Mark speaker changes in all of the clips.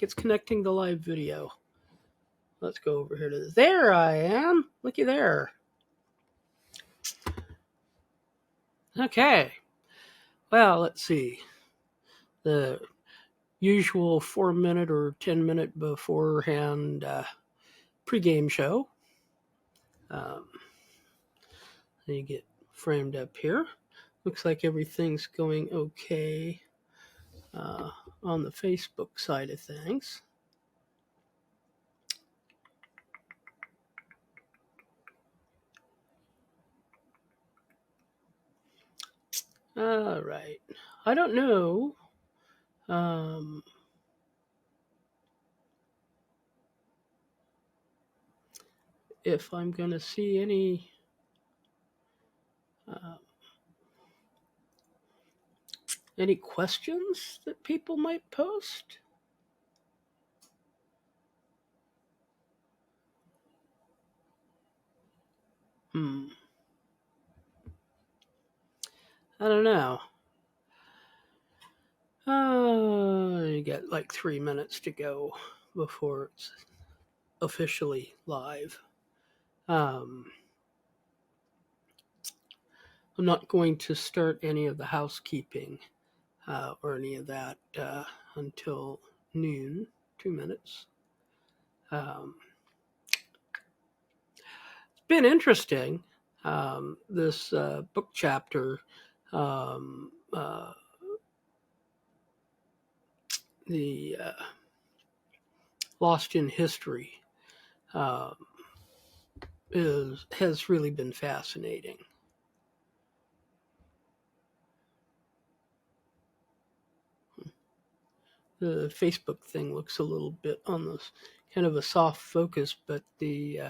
Speaker 1: it's connecting the live video. Let's go over here to this. There I am. Looky there. Okay. Well, let's see. The usual 4-minute or 10-minute beforehand pregame show. Let me get framed up here. Looks like everything's going okay on the Facebook side of things. All right. I don't know. If I'm going to see any questions that people might post. I don't know. You got like 3 minutes to go before it's officially live. I'm not going to start any of the housekeeping or any of that until noon, 2 minutes. It's been interesting, this book chapter, the Lost in History, has really been fascinating. The Facebook thing looks a little bit on this kind of a soft focus, but the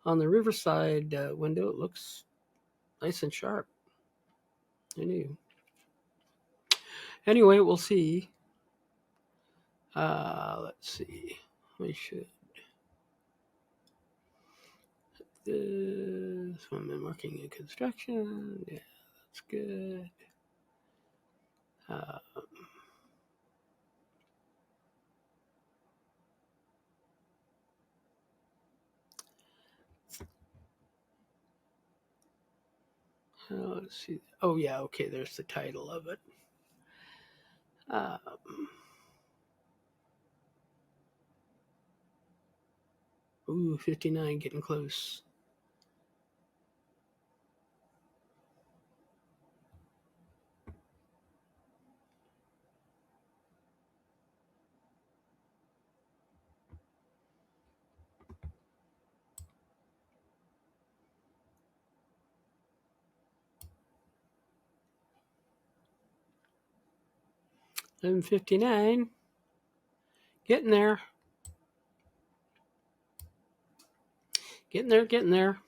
Speaker 1: on the Riverside window, it looks nice and sharp. I knew. Anyway, we'll see. Let's see. We should. This woman working in construction. Yeah, that's good. Let's see. Oh, yeah, okay, there's the title of it. 59, getting close. $11.59. Getting there. Getting there.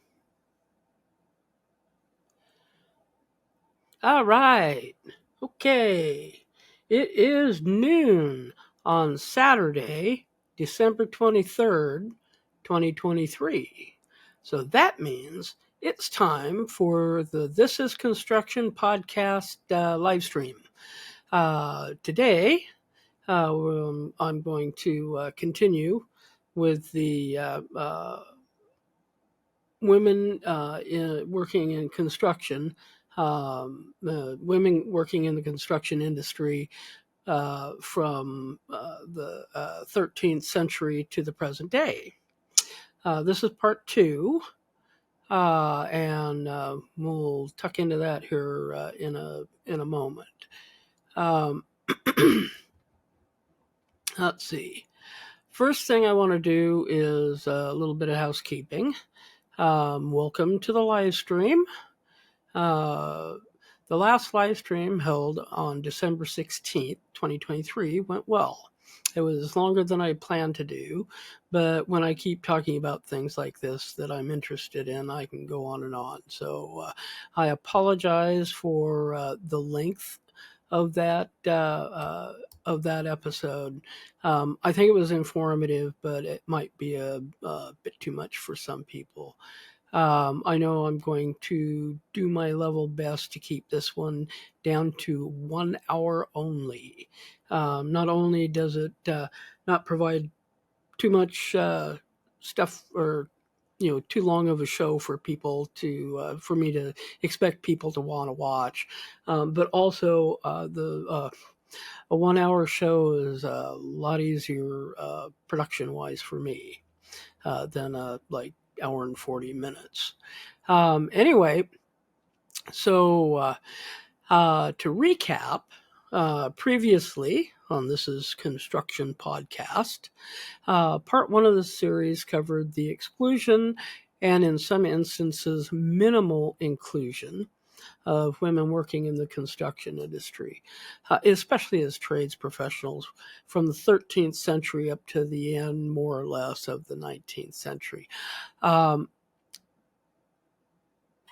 Speaker 1: All right. Okay. It is noon on Saturday, December 23rd, 2023. So that means it's time for the This is Construction podcast live stream. Today, I'm going to continue with the women working in construction, women working in the construction industry from the 13th century to the present day. This is part 2, and we'll tuck into that here in a moment. Let's see. First thing I want to do is a little bit of housekeeping. Welcome to the live stream. The last live stream held on December 16th, 2023 went well. It was longer than I planned to do, but when I keep talking about things like this that I'm interested in, I can go on and on. So I apologize for the length of that episode. I think it was informative, but it might be a bit too much for some people. I know I'm going to do my level best to keep this one down to 1 hour only. Not only does it not provide too much stuff or too long of a show for people to for me to expect people to want to watch, but also a 1 hour show is a lot easier production wise for me than like hour and 40 minutes. Anyway, so to recap, previously on This Is Construction podcast, part one of the series covered the exclusion and, in some instances, minimal inclusion of women working in the construction industry, especially as trades professionals from the 13th century up to the end, more or less, of the 19th century.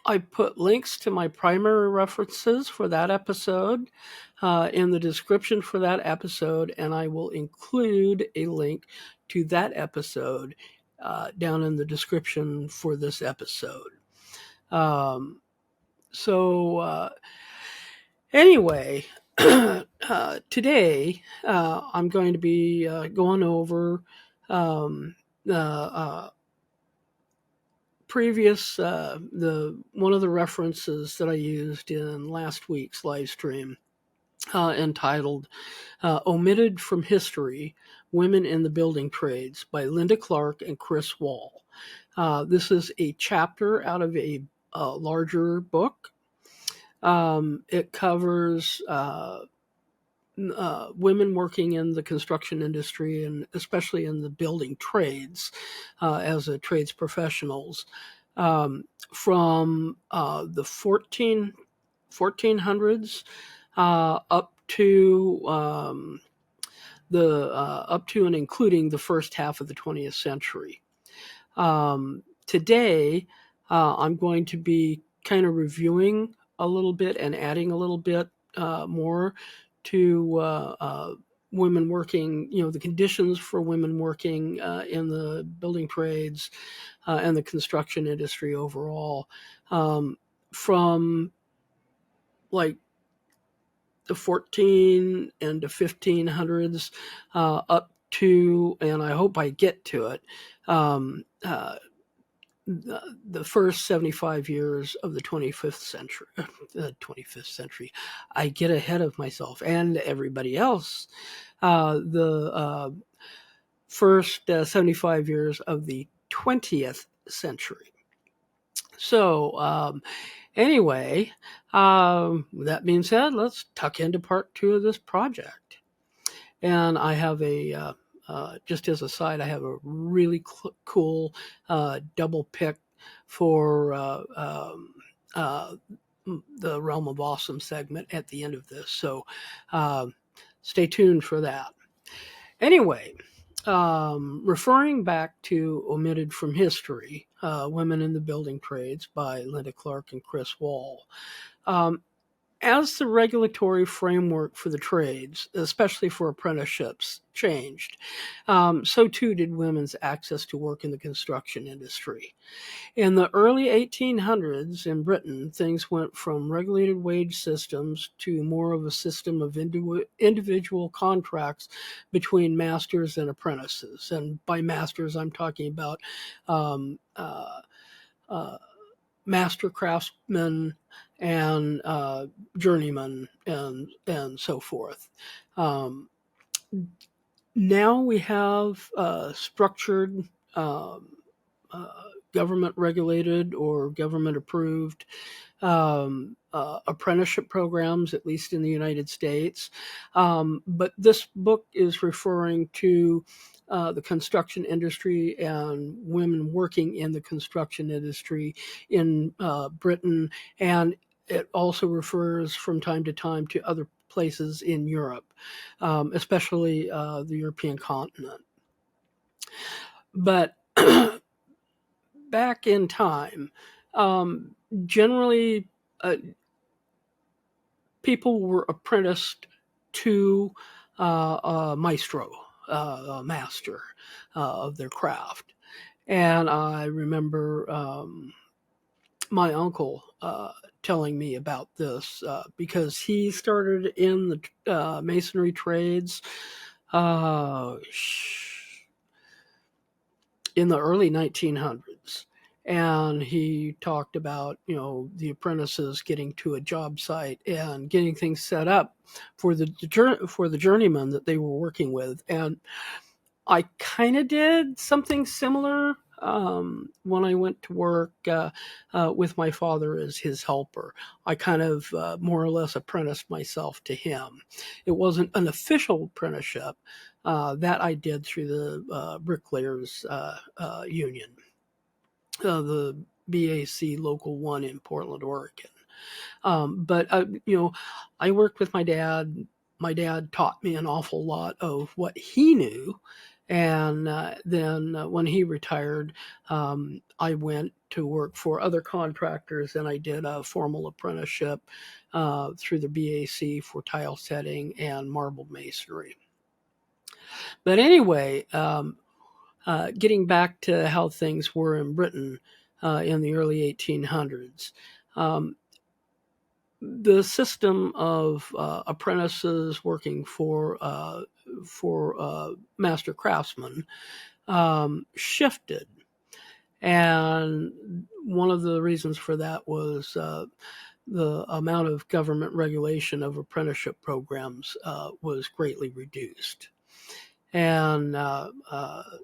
Speaker 1: I put links to my primary references for that episode in the description for that episode, and I will include a link to that episode down in the description for this episode. Anyway, today I'm going to be going over previous one of the references that I used in last week's live stream, entitled "Omitted from History: Women in the Building Trades" by Linda Clark and Chris Wall. This is a chapter out of a larger book. It covers women working in the construction industry, and especially in the building trades as trades professionals, from the 1400s up to up to and including the first half of the 20th century. Today, I'm going to be kind of reviewing a little bit and adding a little bit more to women working, the conditions for women working in the building trades and the construction industry overall, from like the 14 and the 1500s up to, and I hope I get to it, the first 75 years of the 25th century. 25th century. I get ahead of myself and everybody else. The first 75 years of the 20th century. So, anyway, that being said, let's tuck into part two of this project. And I have just as a side, I have a really cool double pick for the Realm of Awesome segment at the end of this. So stay tuned for that. Anyway, referring back to Omitted from History, Women in the Building Trades by Linda Clark and Chris Wall. As the regulatory framework for the trades, especially for apprenticeships, changed, so too did women's access to work in the construction industry. In the early 1800s in Britain, things went from regulated wage systems to more of a system of individual contracts between masters and apprentices. And by masters, I'm talking about master craftsmen and journeymen and so forth. Now we have structured government regulated or government approved apprenticeship programs, at least in the United States. But this book is referring to the construction industry and women working in the construction industry in Britain, and it also refers from time to time to other places in Europe, especially the European continent. But back in time, generally people were apprenticed to a maestro, a master of their craft. And I remember my uncle telling me about this because he started in the masonry trades in the early 1900s. And he talked about, the apprentices getting to a job site and getting things set up for the journeymen that they were working with. And I kind of did something similar when I went to work with my father as his helper. I kind of more or less apprenticed myself to him. It wasn't an official apprenticeship that I did through the Bricklayers Union, the BAC Local 1 in Portland, Oregon. But I worked with my dad. My dad taught me an awful lot of what he knew. And then when he retired, I went to work for other contractors, and I did a formal apprenticeship through the BAC for tile setting and marble masonry. But anyway, getting back to how things were in Britain in the early 1800s, the system of apprentices working for master craftsmen shifted, and one of the reasons for that was the amount of government regulation of apprenticeship programs was greatly reduced. And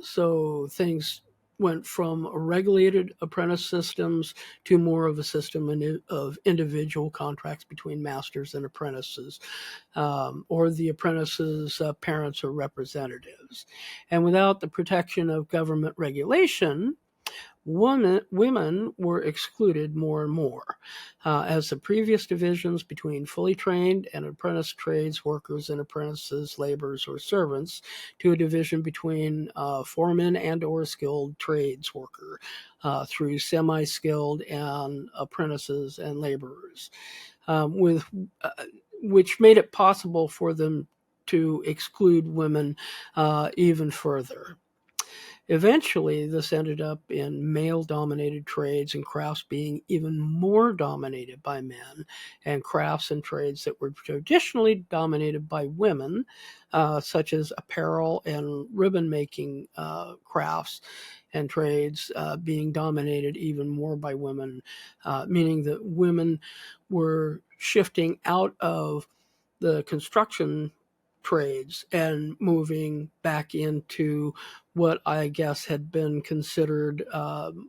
Speaker 1: so things went from regulated apprentice systems to more of a system of individual contracts between masters and apprentices, or the apprentices' parents or representatives. And without the protection of government regulation, women were excluded more and more, as the previous divisions between fully trained and apprentice trades workers and apprentices, laborers, or servants, to a division between foremen and or skilled trades worker through semi-skilled and apprentices and laborers, which made it possible for them to exclude women even further. Eventually, this ended up in male-dominated trades and crafts being even more dominated by men, and crafts and trades that were traditionally dominated by women, such as apparel and ribbon-making crafts and trades, being dominated even more by women, meaning that women were shifting out of the construction trades and moving back into what I guess had been considered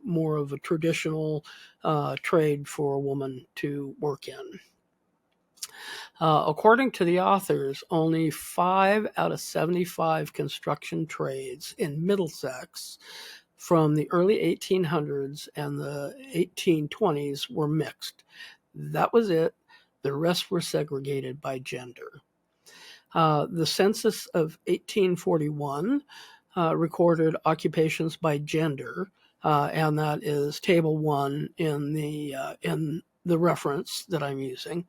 Speaker 1: more of a traditional trade for a woman to work in. According to the authors, only 5 out of 75 construction trades in Middlesex from the early 1800s and the 1820s were mixed. That was it. The rest were segregated by gender. The census of 1841 recorded occupations by gender, and that is Table 1 in the reference that I'm using.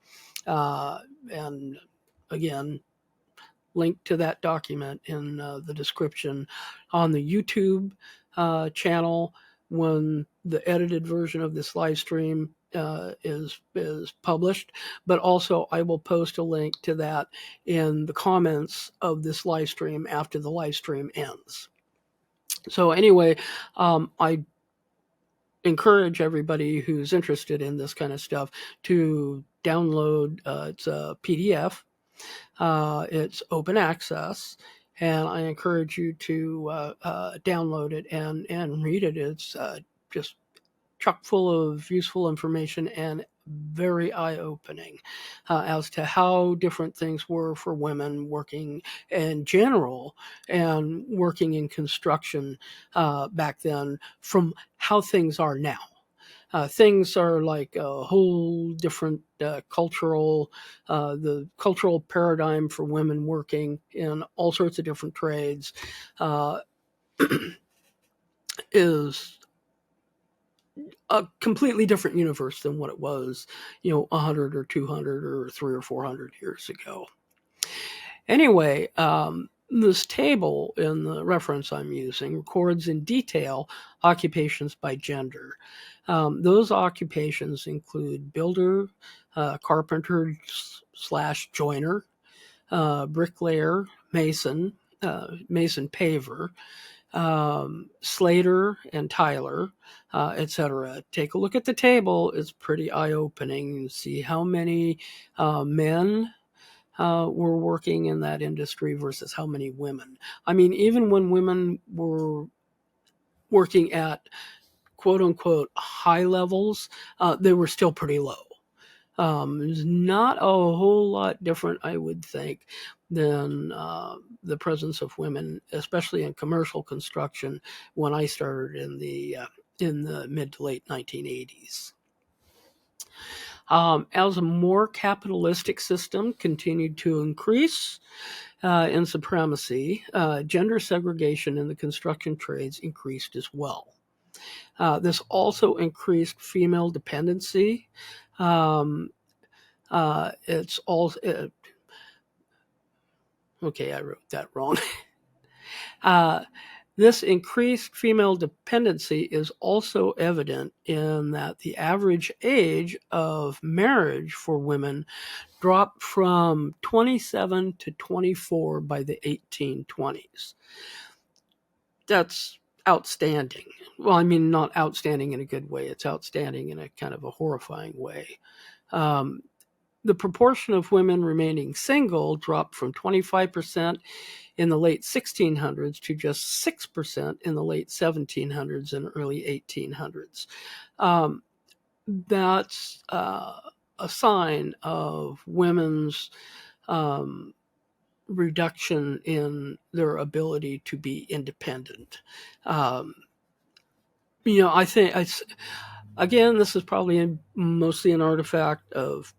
Speaker 1: And again, link to that document in the description on the YouTube channel when the edited version of this live stream is published, but also I will post a link to that in the comments of this live stream after the live stream ends. So anyway, I encourage everybody who's interested in this kind of stuff to download. It's a PDF. It's open access, and I encourage you to download it and read it. It's just chock full of useful information and very eye-opening as to how different things were for women working in general and working in construction back then from how things are now. Things are like a whole different the cultural paradigm for women working in all sorts of different trades is a completely different universe than what it was, 100 or 200 or 300 or 400 years ago. Anyway, this table in the reference I'm using records in detail occupations by gender. Those occupations include builder, carpenter / joiner, bricklayer, mason, mason paver, slater and tiler, etc. Take a look at the table. It's pretty eye-opening. See how many men were working in that industry versus how many women. I mean, even when women were working at quote-unquote high levels, they were still pretty low. It's not a whole lot different, I would think, than the presence of women, especially in commercial construction, when I started in the mid to late 1980s. As a more capitalistic system continued to increase in supremacy, gender segregation in the construction trades increased as well. This also increased female dependency. It's also okay, I wrote that wrong. This increased female dependency is also evident in that the average age of marriage for women dropped from 27 to 24 by the 1820s. That's outstanding. Well, I mean, not outstanding in a good way. It's outstanding in a kind of a horrifying way. The proportion of women remaining single dropped from 25% in the late 1600s to just 6% in the late 1700s and early 1800s. That's a sign of women's reduction in their ability to be independent. I think, again, this is probably mostly an artifact of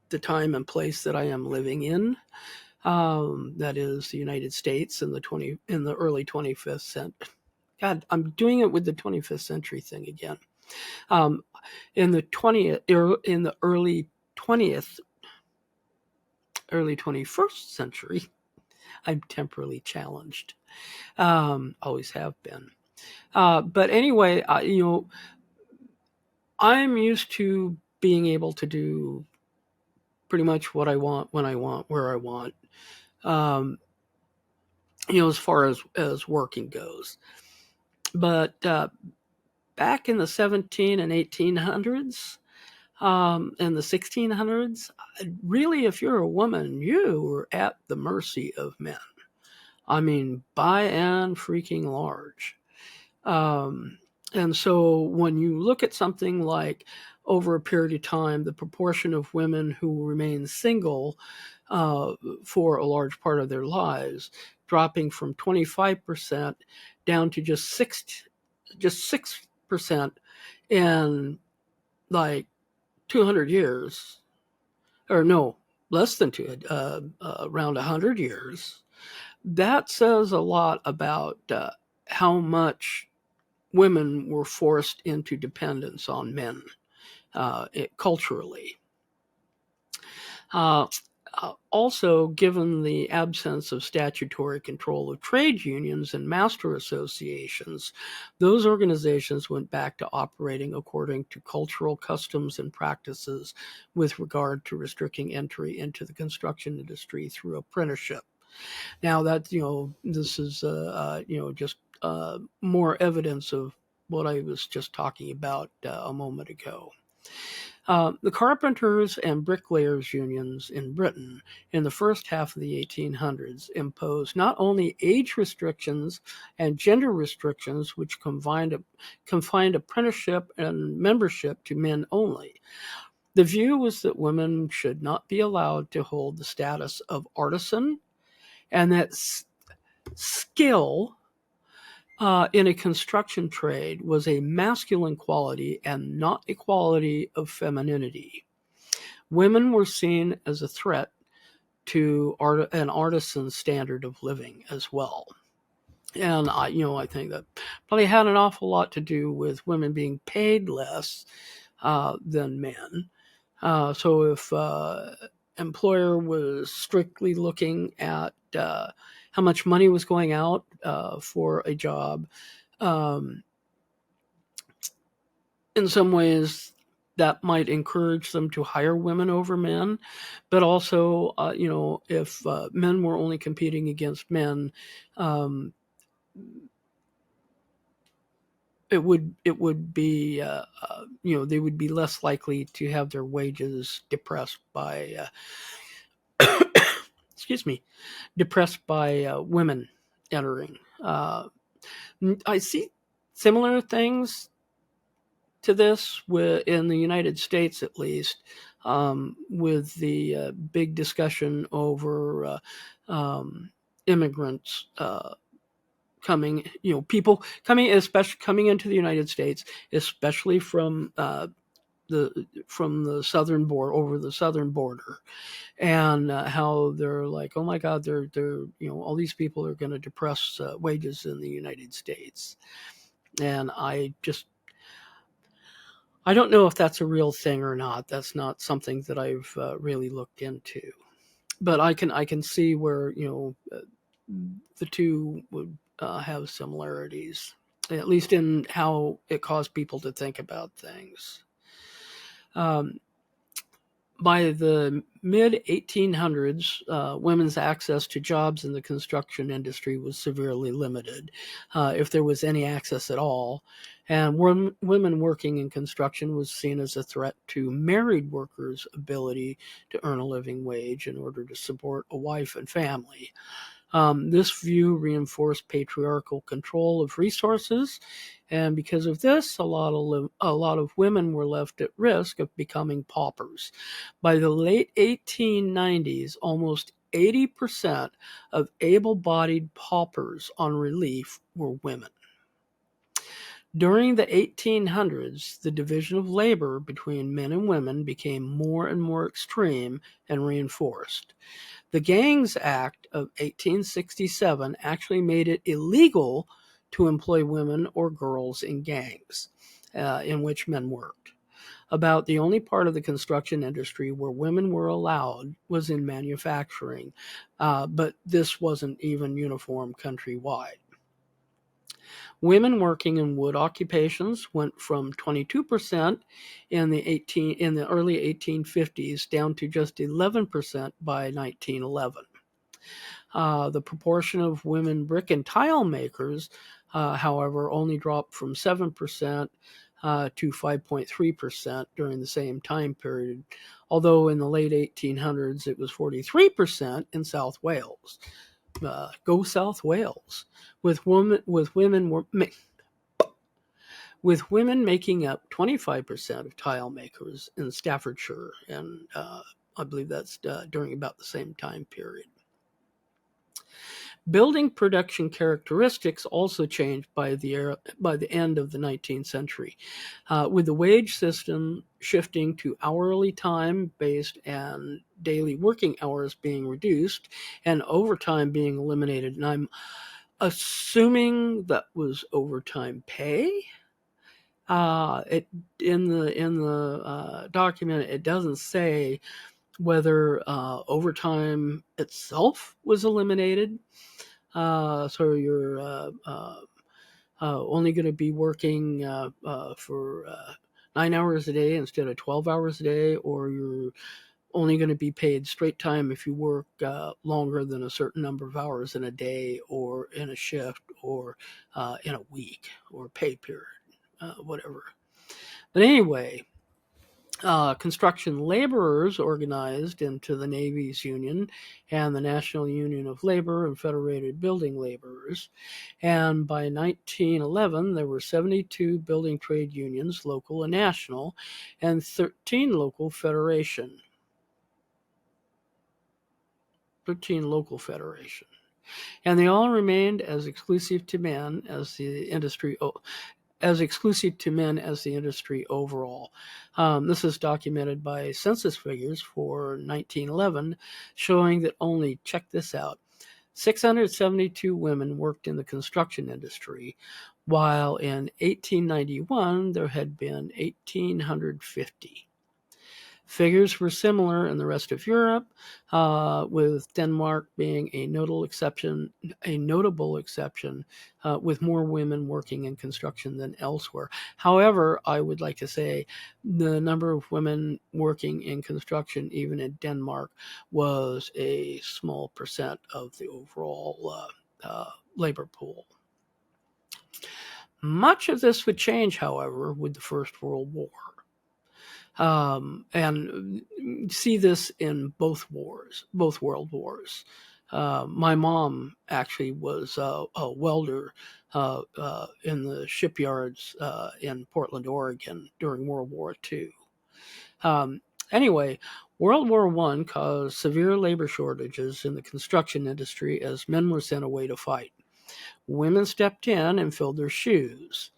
Speaker 1: the time and place that I am living in. That is the United States in the early 25th century. God, I'm doing it with the 25th century thing again. In the early 21st century, I'm temporarily challenged. Always have been. But anyway, I'm used to being able to do pretty much what I want, when I want, where I want. As far as working goes. But back in the 17 and 1800s, and the 1600s, really, if you're a woman, you were at the mercy of men. I mean, by and freaking large. And so when you look at something like, over a period of time, the proportion of women who remain single for a large part of their lives, dropping from 25% down to just 6% in like 200 years, or no, less than around 100 years. That says a lot about how much women were forced into dependence on men culturally. Also, given the absence of statutory control of trade unions and master associations, those organizations went back to operating according to cultural customs and practices with regard to restricting entry into the construction industry through apprenticeship. Now that, this is, just more evidence of what I was just talking about a moment ago. The carpenters and bricklayers unions in Britain in the first half of the 1800s imposed not only age restrictions and gender restrictions, which confined apprenticeship and membership to men only. The view was that women should not be allowed to hold the status of artisan, and that skill in a construction trade was a masculine quality and not a quality of femininity. Women were seen as a threat to an artisan standard of living as well. And I think that probably had an awful lot to do with women being paid less than men. So if employer was strictly looking at how much money was going out for a job, in some ways, that might encourage them to hire women over men, but also, if men were only competing against men, um, it would be they would be less likely to have their wages depressed by excuse me, depressed by women entering. I see similar things to this in the United States, at least, with the big discussion over immigrants coming, people coming, especially coming into the United States, especially from the southern border, over the southern border, and how they're like, oh my God, they're all these people are going to depress wages in the United States, and I don't know if that's a real thing or not. That's not something that I've really looked into, but I can see where the two would have similarities, at least in how it caused people to think about things. Um, by the mid 1800s, women's access to jobs in the construction industry was severely limited, if there was any access at all. And women working in construction was seen as a threat to married workers' ability to earn a living wage in order to support a wife and family. This view reinforced patriarchal control of resources, and because of this, a lot of women were left at risk of becoming paupers. By the late 1890s, almost 80% of able-bodied paupers on relief were women. During the 1800s, the division of labor between men and women became more and more extreme and reinforced. The Gangs Act of 1867 actually made it illegal to employ women or girls in gangs in which men worked. About the only part of the construction industry where women were allowed was in manufacturing, but this wasn't even uniform countrywide. Women working in wood occupations went from 22% in the early 1850s down to just 11% by 1911. The proportion of women brick and tile makers, however, only dropped from 7% to 5.3% during the same time period, although in the late 1800s it was 43% in South Wales. Go South Wales, with women making up 25% of tile makers in Staffordshire, and I believe that's during about the same time period. Building production characteristics also changed by the end of the 19th century, with the wage system shifting to hourly time-based and daily working hours being reduced and overtime being eliminated. And I'm assuming that was overtime pay. In the document, it doesn't say whether overtime itself was eliminated. So you're only going to be working for 9 hours a day instead of 12 hours a day, or you're only going to be paid straight time if you work longer than a certain number of hours in a day or in a shift or in a week or pay period, whatever. But anyway, construction laborers organized into the Navy's union and the National Union of Labor and Federated Building Laborers. And by 1911, there were 72 building trade unions, local and national, and 13 local federation. And they all remained as exclusive to men as the industry overall. This is documented by census figures for 1911, showing that only, check this out, 672 women worked in the construction industry, while in 1891 there had been 1,850. Figures were similar in the rest of Europe, with Denmark being a notable exception, with more women working in construction than elsewhere. However, I would like to say the number of women working in construction, even in Denmark, was a small percent of the overall labor pool. Much of this would change, however, with the First World War. And see this in both world wars. My mom actually was a welder in the shipyards in Portland, Oregon during World War II. Anyway, World War I caused severe labor shortages in the construction industry as men were sent away to fight. Women stepped in and filled their shoes.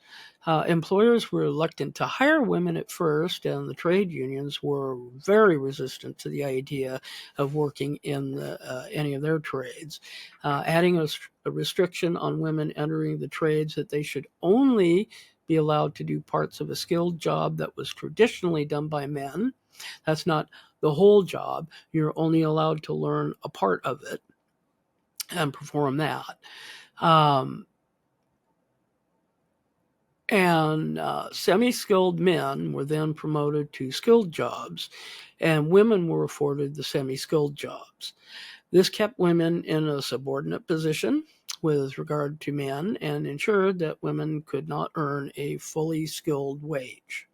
Speaker 1: Employers were reluctant to hire women at first, and the trade unions were very resistant to the idea of working in any of their trades, adding a restriction on women entering the trades that they should only be allowed to do parts of a skilled job that was traditionally done by men. That's not the whole job. You're only allowed to learn a part of it and perform that. And semi-skilled men were then promoted to skilled jobs, and women were afforded the semi-skilled jobs. This kept women in a subordinate position with regard to men and ensured that women could not earn a fully skilled wage.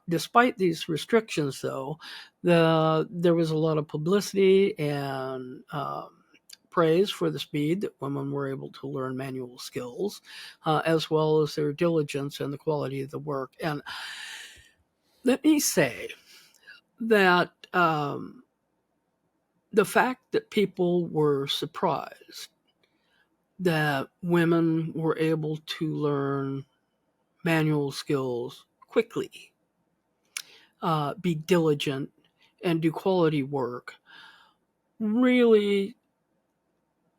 Speaker 1: Despite these restrictions, though, there was a lot of publicity and praise for the speed that women were able to learn manual skills, as well as their diligence and the quality of the work. And let me say that the fact that people were surprised that women were able to learn manual skills quickly, be diligent, and do quality work really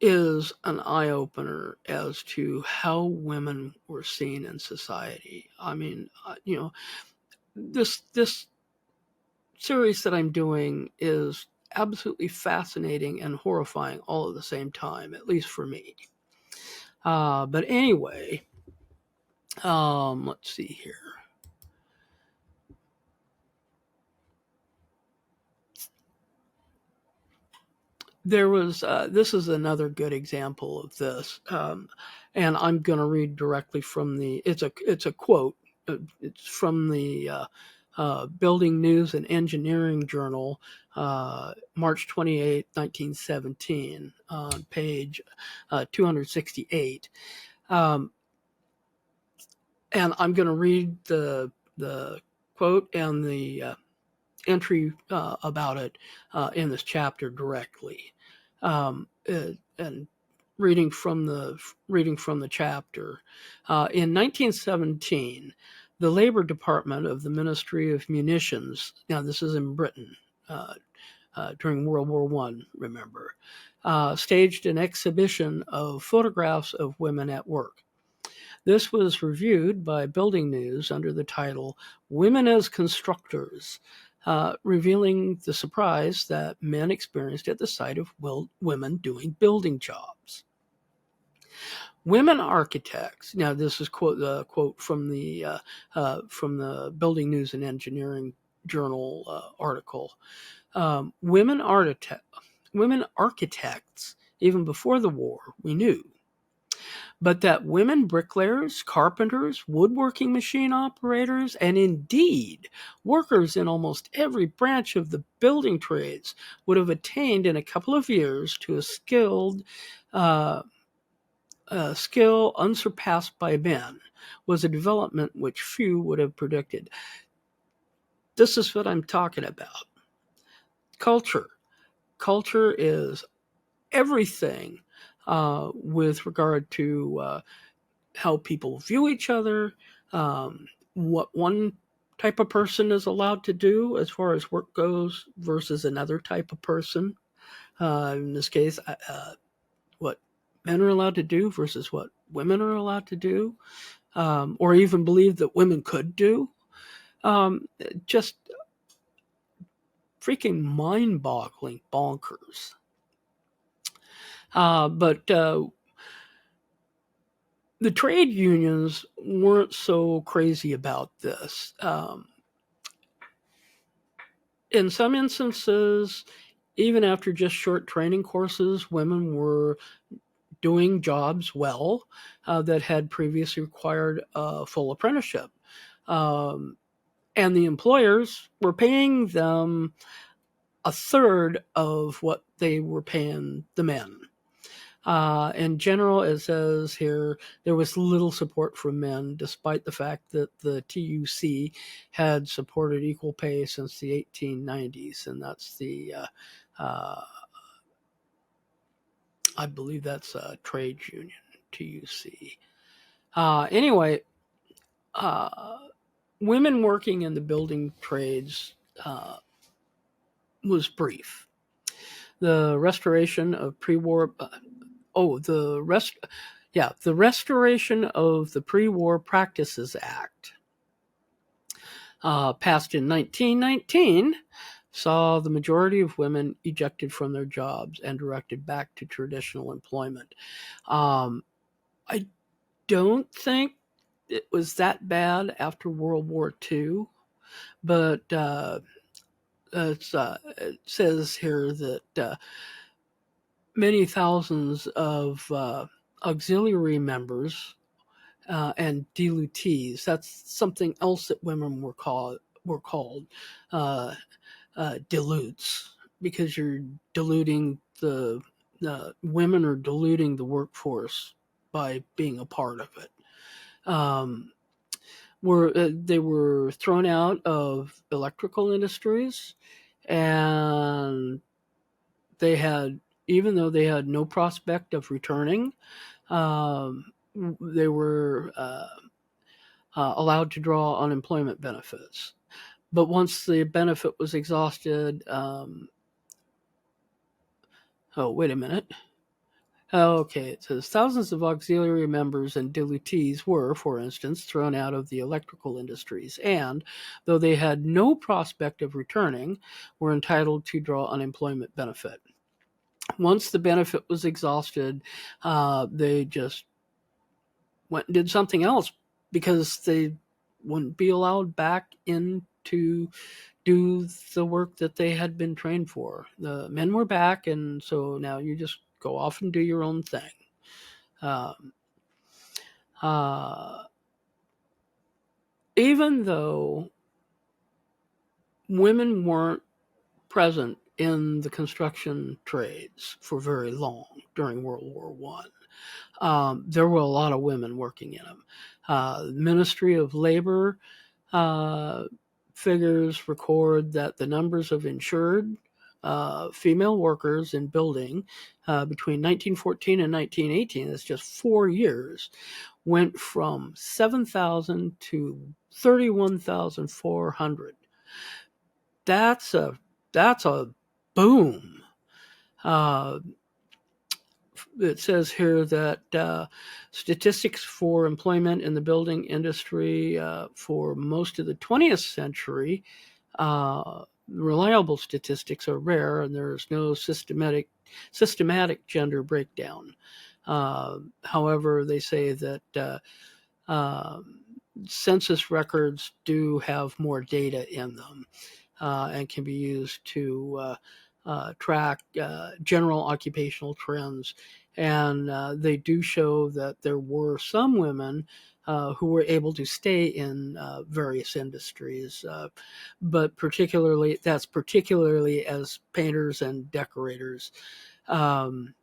Speaker 1: is an eye-opener as to how women were seen in society. I mean, this series that I'm doing is absolutely fascinating and horrifying all at the same time, at least for me. But anyway, let's see here. There was this is another good example of this, and I'm going to read directly from it's a quote. It's from the Building News and Engineering Journal, March 28, 1917, on page 268. And I'm going to read the quote and the entry about it in this chapter directly. And reading from the chapter, in 1917, the Labor Department of the Ministry of Munitions, now this is in Britain during World War I, remember, staged an exhibition of photographs of women at work. This was reviewed by Building News under the title Women as Constructors, revealing the surprise that men experienced at the sight of women doing building jobs. Women architects. Now, this is quote from the Building News and Engineering Journal article. Women architects, even before the war, we knew. But that women bricklayers, carpenters, woodworking machine operators, and indeed workers in almost every branch of the building trades would have attained in a couple of years to a skill unsurpassed by men was a development which few would have predicted. This is what I'm talking about. Culture. Culture is everything with regard to how people view each other, what one type of person is allowed to do as far as work goes versus another type of person. In this case, what men are allowed to do versus what women are allowed to do, or even believe that women could do. Just freaking mind-boggling, bonkers. But the trade unions weren't so crazy about this. In some instances, even after just short training courses, women were doing jobs well that had previously required a full apprenticeship. And the employers were paying them a third of what they were paying the men. In general, it says here, there was little support from men, despite the fact that the TUC had supported equal pay since the 1890s. And that's the, I believe that's a trade union, TUC. Anyway, women working in the building trades was brief. The restoration of pre-war, the restoration of the Pre-War Practices Act, passed in 1919, saw the majority of women ejected from their jobs and directed back to traditional employment. I don't think it was that bad after World War II, but it says here that many thousands of auxiliary members and dilutees, that's something else that women were called dilutes, because you're diluting the women are diluting the workforce by being a part of it. They were thrown out of electrical industries, and they had, even though they had no prospect of returning, they were allowed to draw unemployment benefits. But once the benefit was exhausted, wait a minute. Okay, it says thousands of auxiliary members and dilutees were, for instance, thrown out of the electrical industries, and, though they had no prospect of returning, were entitled to draw unemployment benefit. Once the benefit was exhausted, they just went and did something else, because they wouldn't be allowed back in to do the work that they had been trained for. The men were back, and so now you just go off and do your own thing. Even though women weren't present in the construction trades for very long during World War I, there were a lot of women working in them. The Ministry of Labor figures record that the numbers of insured female workers in building between 1914 and 1918, that's just 4 years, went from 7,000 to 31,400. That's a boom. It says here that statistics for employment in the building industry for most of the 20th century, reliable statistics are rare, and there's no systematic gender breakdown. However, they say that census records do have more data in them and can be used to track general occupational trends. And they do show that there were some women who were able to stay in various industries, but particularly as painters and decorators. There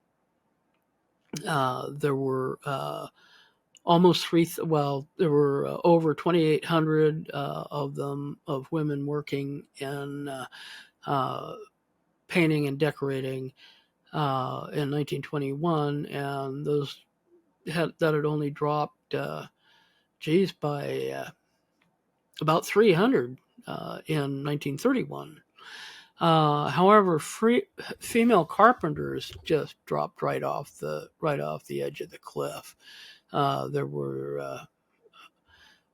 Speaker 1: were there were over 2,800 of women working in painting and decorating in 1921, and that had only dropped by about 300 in 1931. However, female carpenters just dropped right off the edge of the cliff. There were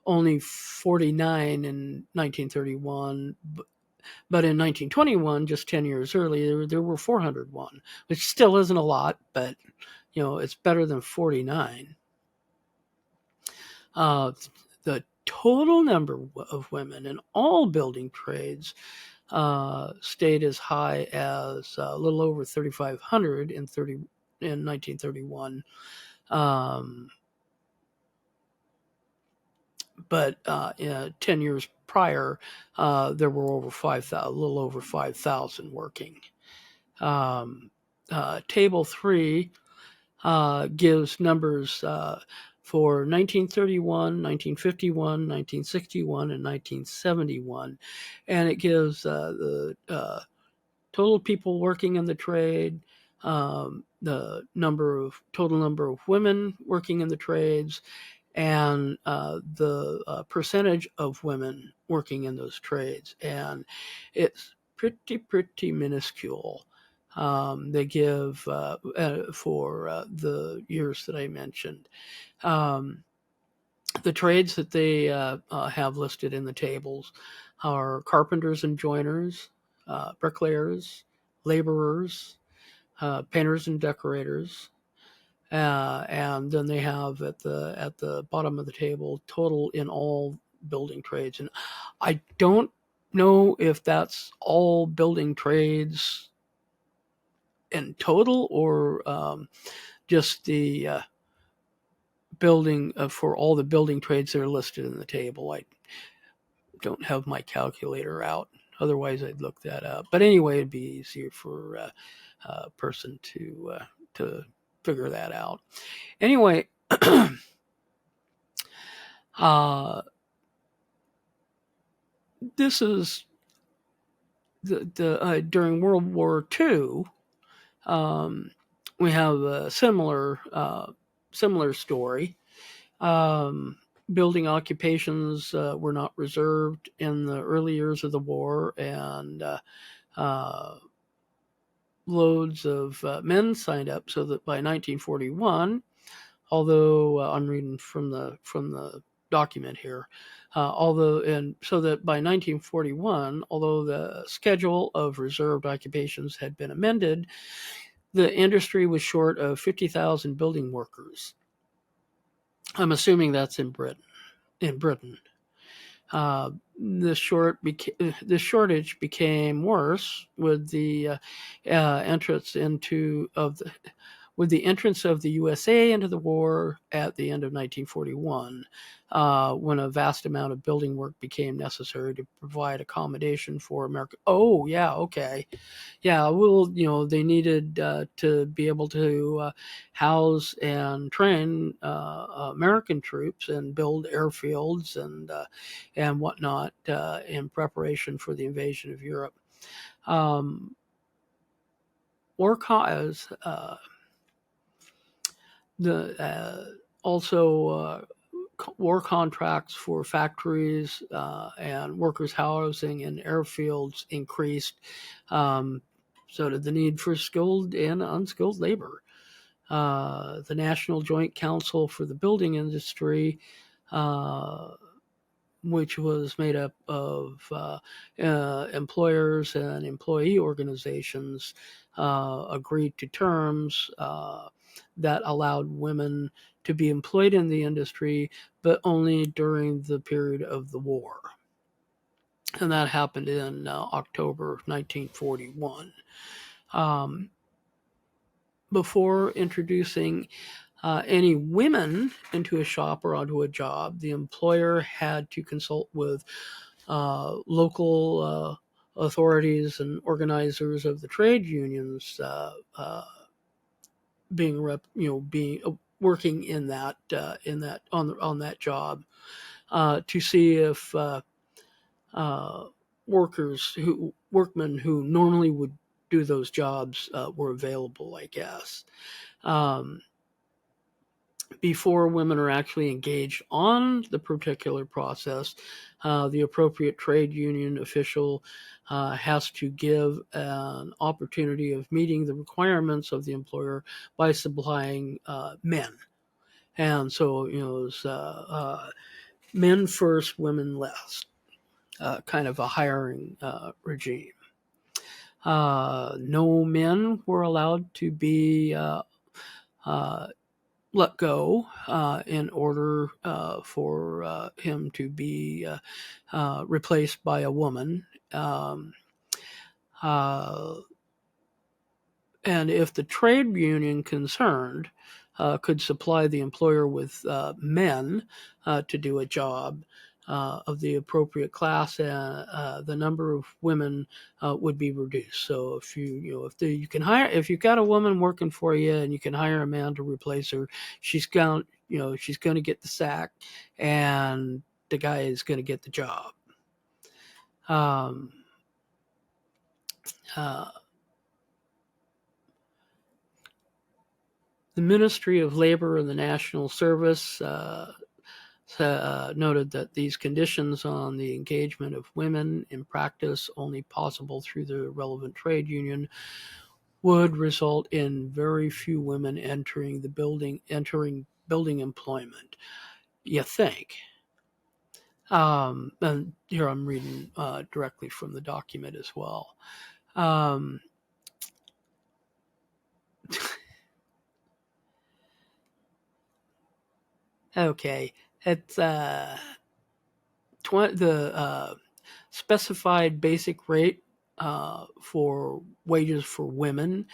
Speaker 1: only 49 in 1931, But in 1921, just 10 years earlier, there were 401, which still isn't a lot, but it's better than 49. The total number of women in all building trades stayed as high as a little over 3,500 in 1931. But 10 years prior, there were over 5,000, a little over 5,000 working. Table 3 gives numbers for 1931, 1951, 1961, and 1971. And it gives the total people working in the trade, the total number of women working in the trades, and the percentage of women working in those trades. And it's pretty minuscule. They give for the years that I mentioned. The trades that they have listed in the tables are carpenters and joiners, bricklayers, laborers, painters and decorators, and then they have at the bottom of the table total in all building trades. And I don't know if that's all building trades in total or just the building for all the building trades that are listed in the table. I don't have my calculator out. Otherwise, I'd look that up. But anyway, it'd be easier for a person to figure that out. Anyway, this is the during World War II. We have a similar story. Building occupations were not reserved in the early years of the war, and loads of men signed up, so that by 1941, although I'm reading from the document here, so that by 1941, although the schedule of reserved occupations had been amended, the industry was short of 50,000 building workers. I'm assuming that's in Britain. The shortage became worse with the entrance of the USA into the war at the end of 1941, when a vast amount of building work became necessary to provide accommodation for America. Oh, yeah, okay. Yeah, well, they needed to be able to house and train American troops and build airfields and whatnot in preparation for the invasion of Europe. Also war contracts for factories and workers' housing and airfields increased. So did the need for skilled and unskilled labor. The National Joint Council for the Building Industry, which was made up of employers and employee organizations, agreed to terms that allowed women to be employed in the industry, but only during the period of the war. And that happened in October 1941. Before introducing any women into a shop or onto a job, the employer had to consult with local authorities and organizers of the trade unions working in that on that job to see if workmen who normally would do those jobs were available, I guess. Before women are actually engaged on the particular process, the appropriate trade union official has to give an opportunity of meeting the requirements of the employer by supplying men. And so, it's men first, women last. kind of a hiring regime. No men were allowed to be let go in order for him to be replaced by a woman. And if the trade union concerned could supply the employer with men to do a job of the appropriate class, the number of women would be reduced. So if you can hire, if you've got a woman working for you and you can hire a man to replace her, she's going to get the sack, and the guy is going to get the job. Um, The Ministry of Labor and the National Service noted that these conditions on the engagement of women in practice, only possible through the relevant trade union, would result in very few women entering building employment. You think? And here I'm reading directly from the document as well. Okay, it's the specified basic rate for wages for women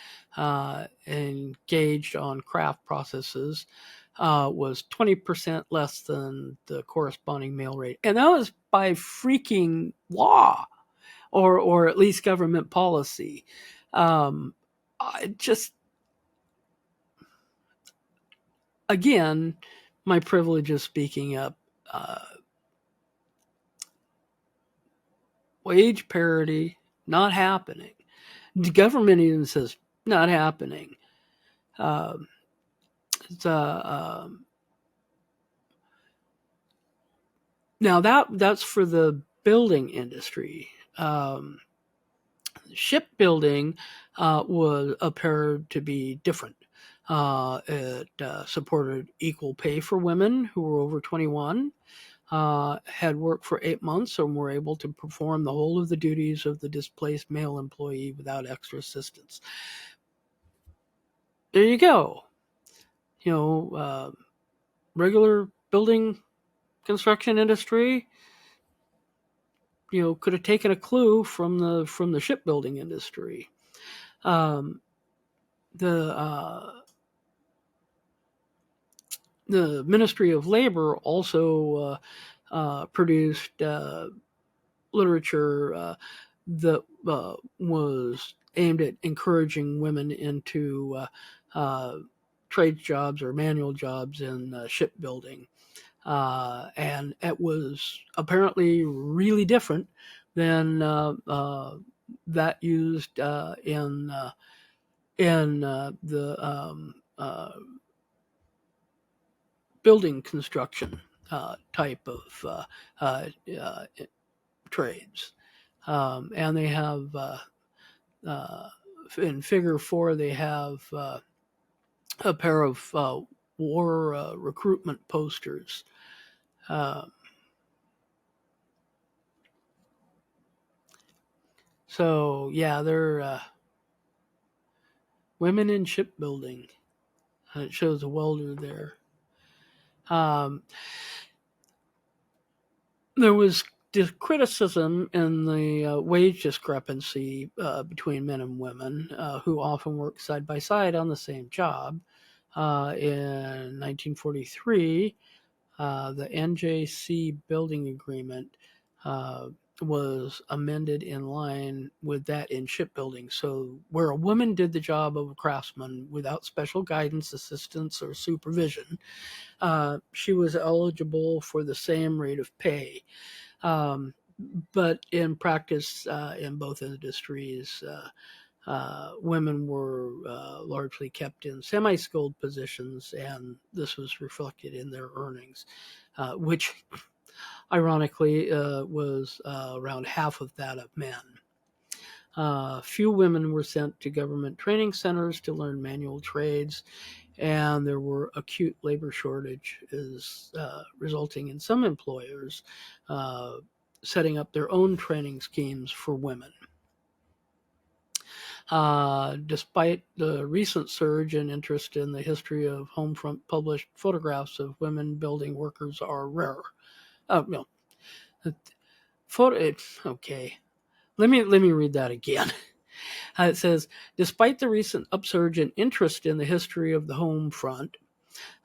Speaker 1: engaged on craft processes was 20% less than the corresponding male rate. And that was by freaking law, or at least government policy. Again, my privilege of speaking up. Wage parity, not happening. The government even says not happening. Now that's for the building industry. Shipbuilding was appeared to be different. It supported equal pay for women who were over 21, had worked for 8 months, and were able to perform the whole of the duties of the displaced male employee without extra assistance. There you go. Regular building construction industry, could have taken a clue from the shipbuilding industry. The Ministry of Labor also produced literature that was aimed at encouraging women into trade jobs or manual jobs in shipbuilding. And it was apparently really different than that used in the building construction type of trades. And they have, in figure 4, they have a pair of war recruitment posters. So yeah, they're women in shipbuilding. It shows a welder there. There was criticism in the wage discrepancy between men and women who often work side by side on the same job. In 1943, the NJC building agreement was amended in line with that in shipbuilding. So where a woman did the job of a craftsman without special guidance, assistance, or supervision, she was eligible for the same rate of pay. But in practice, in both industries, women were largely kept in semi-skilled positions, and this was reflected in their earnings, which ironically was around half of that of men. Few women were sent to government training centers to learn manual trades, and there were acute labor shortages resulting in some employers setting up their own training schemes for women. Despite the recent surge in interest in the history of home front, published photographs of women building workers are rare. No, okay. Let me read that again. It says, despite the recent upsurge in interest in the history of the home front,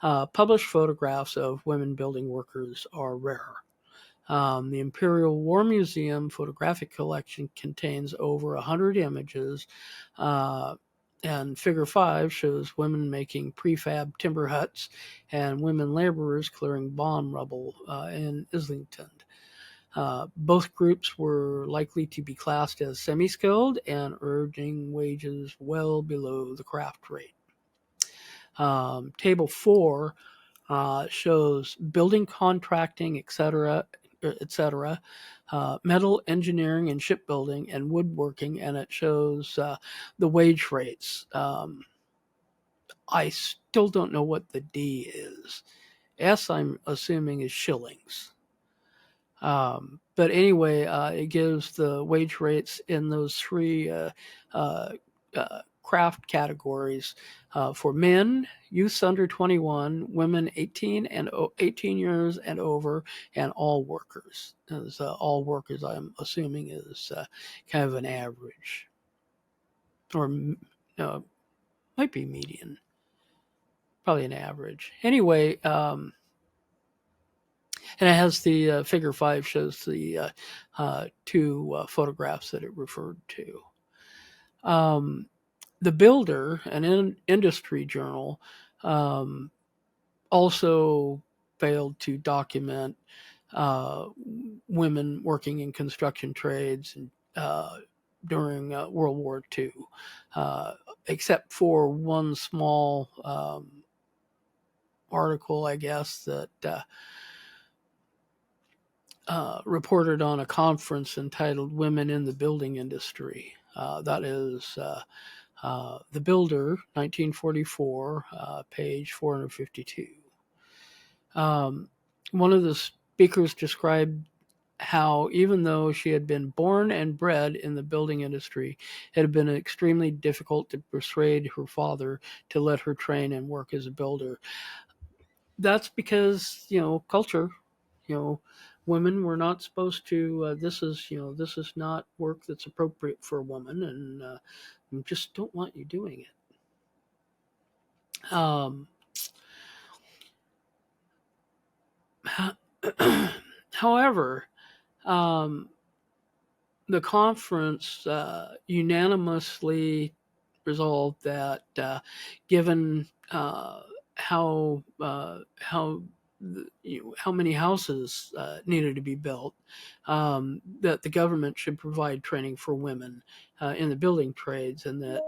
Speaker 1: published photographs of women building workers are rare. The Imperial War Museum photographic collection contains over 100 images, and Figure 5 shows women making prefab timber huts and women laborers clearing bomb rubble in Islington. Both groups were likely to be classed as semi-skilled and earning wages well below the craft rate. Table 4 shows building contracting, etc., metal engineering and shipbuilding and woodworking, and it shows the wage rates. I still don't know what the D is. S, I'm assuming, is shillings. But anyway, it gives the wage rates in those three craft categories for men, youths under 21, women 18 years and over, and all workers. As all workers, I'm assuming, is kind of an average, or might be median, probably an average. Anyway. And it has the figure 5 shows the two photographs that it referred to. The Builder, an industry journal, also failed to document women working in construction trades during World War II, except for one small article, I guess, that reported on a conference entitled Women in the Building Industry. That is The Builder, 1944, page 452. One of the speakers described how, even though she had been born and bred in the building industry, it had been extremely difficult to persuade her father to let her train and work as a builder. That's because, culture, women were not supposed to, this is not work that's appropriate for a woman, and we just don't want you doing it. However, the conference unanimously resolved that given how many houses needed to be built, that the government should provide training for women in the building trades, and that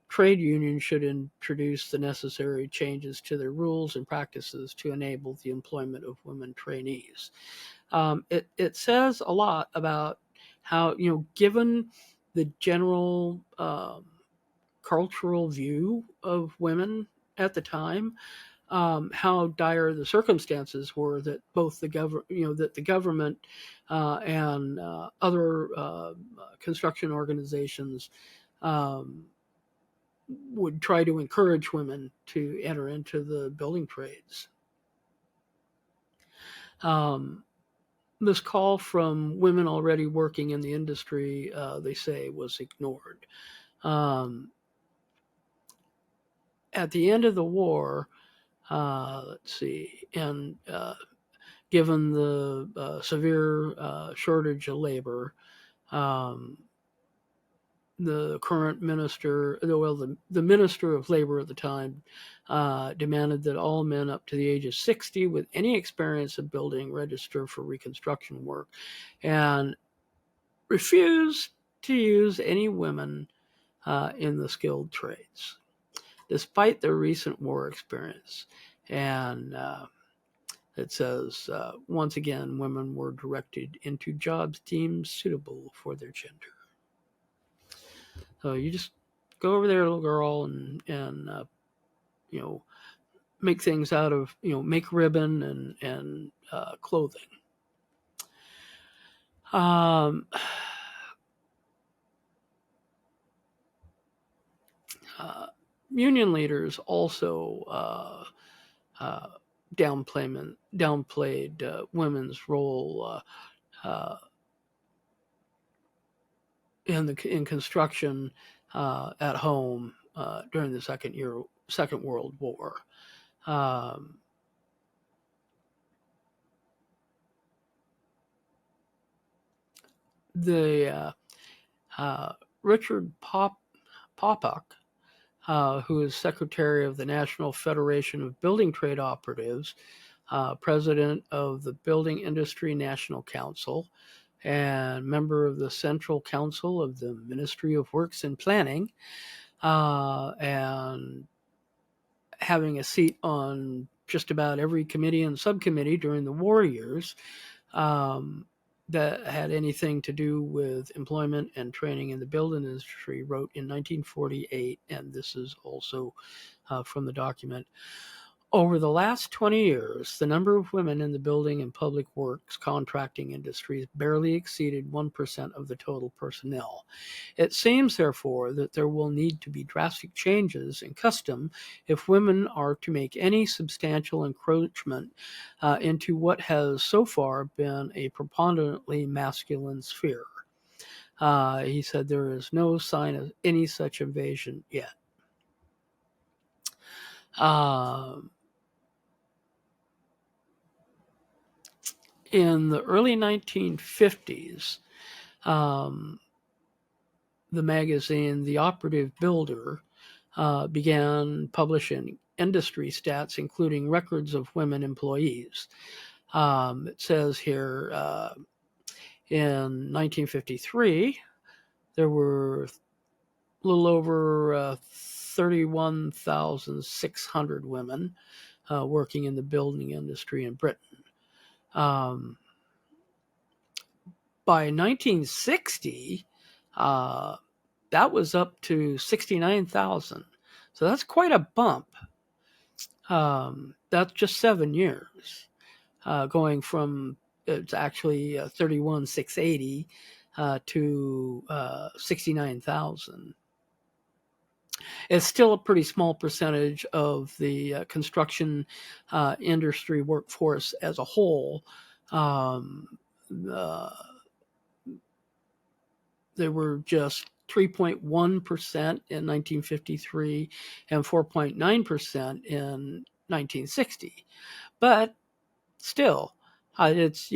Speaker 1: trade unions should introduce the necessary changes to their rules and practices to enable the employment of women trainees. It says a lot about how, given the general cultural view of women at the time, how dire the circumstances were that both the government and other construction organizations would try to encourage women to enter into the building trades. This call from women already working in the industry, they say, was ignored. At the end of the war, and given the severe shortage of labor, the current minister, the minister of labor at the time, demanded that all men up to the age of 60 with any experience of building register for reconstruction work, and refused to use any women in the skilled trades, despite their recent war experience. And it says, once again, women were directed into jobs deemed suitable for their gender. So you just go over there, little girl, and make things out of, make ribbon and clothing. Um, Union leaders also downplayed women's role in construction at home during the Second World War. Um, the Richard Popak, who is secretary of the National Federation of Building Trade Operatives, president of the Building Industry National Council, and member of the Central Council of the Ministry of Works and Planning, and having a seat on just about every committee and subcommittee during the war years that had anything to do with employment and training in the building industry, wrote in 1948, and this is also from the document. Over the last 20 years, the number of women in the building and public works contracting industries barely exceeded 1% of the total personnel. It seems, therefore, that there will need to be drastic changes in custom if women are to make any substantial encroachment into what has so far been a preponderantly masculine sphere. He said there is no sign of any such invasion yet. In the early 1950s, the magazine The Operative Builder began publishing industry stats, including records of women employees. It says here in 1953, there were a little over 31,600 women working in the building industry in Britain. By 1960, that was up to 69,000. So that's quite a bump. That's just 7 years, going from, it's actually 31,680 to 69,000. It's still a pretty small percentage of the construction industry workforce as a whole. There were just 3.1% in 1953 and 4.9% in 1960. But still, it's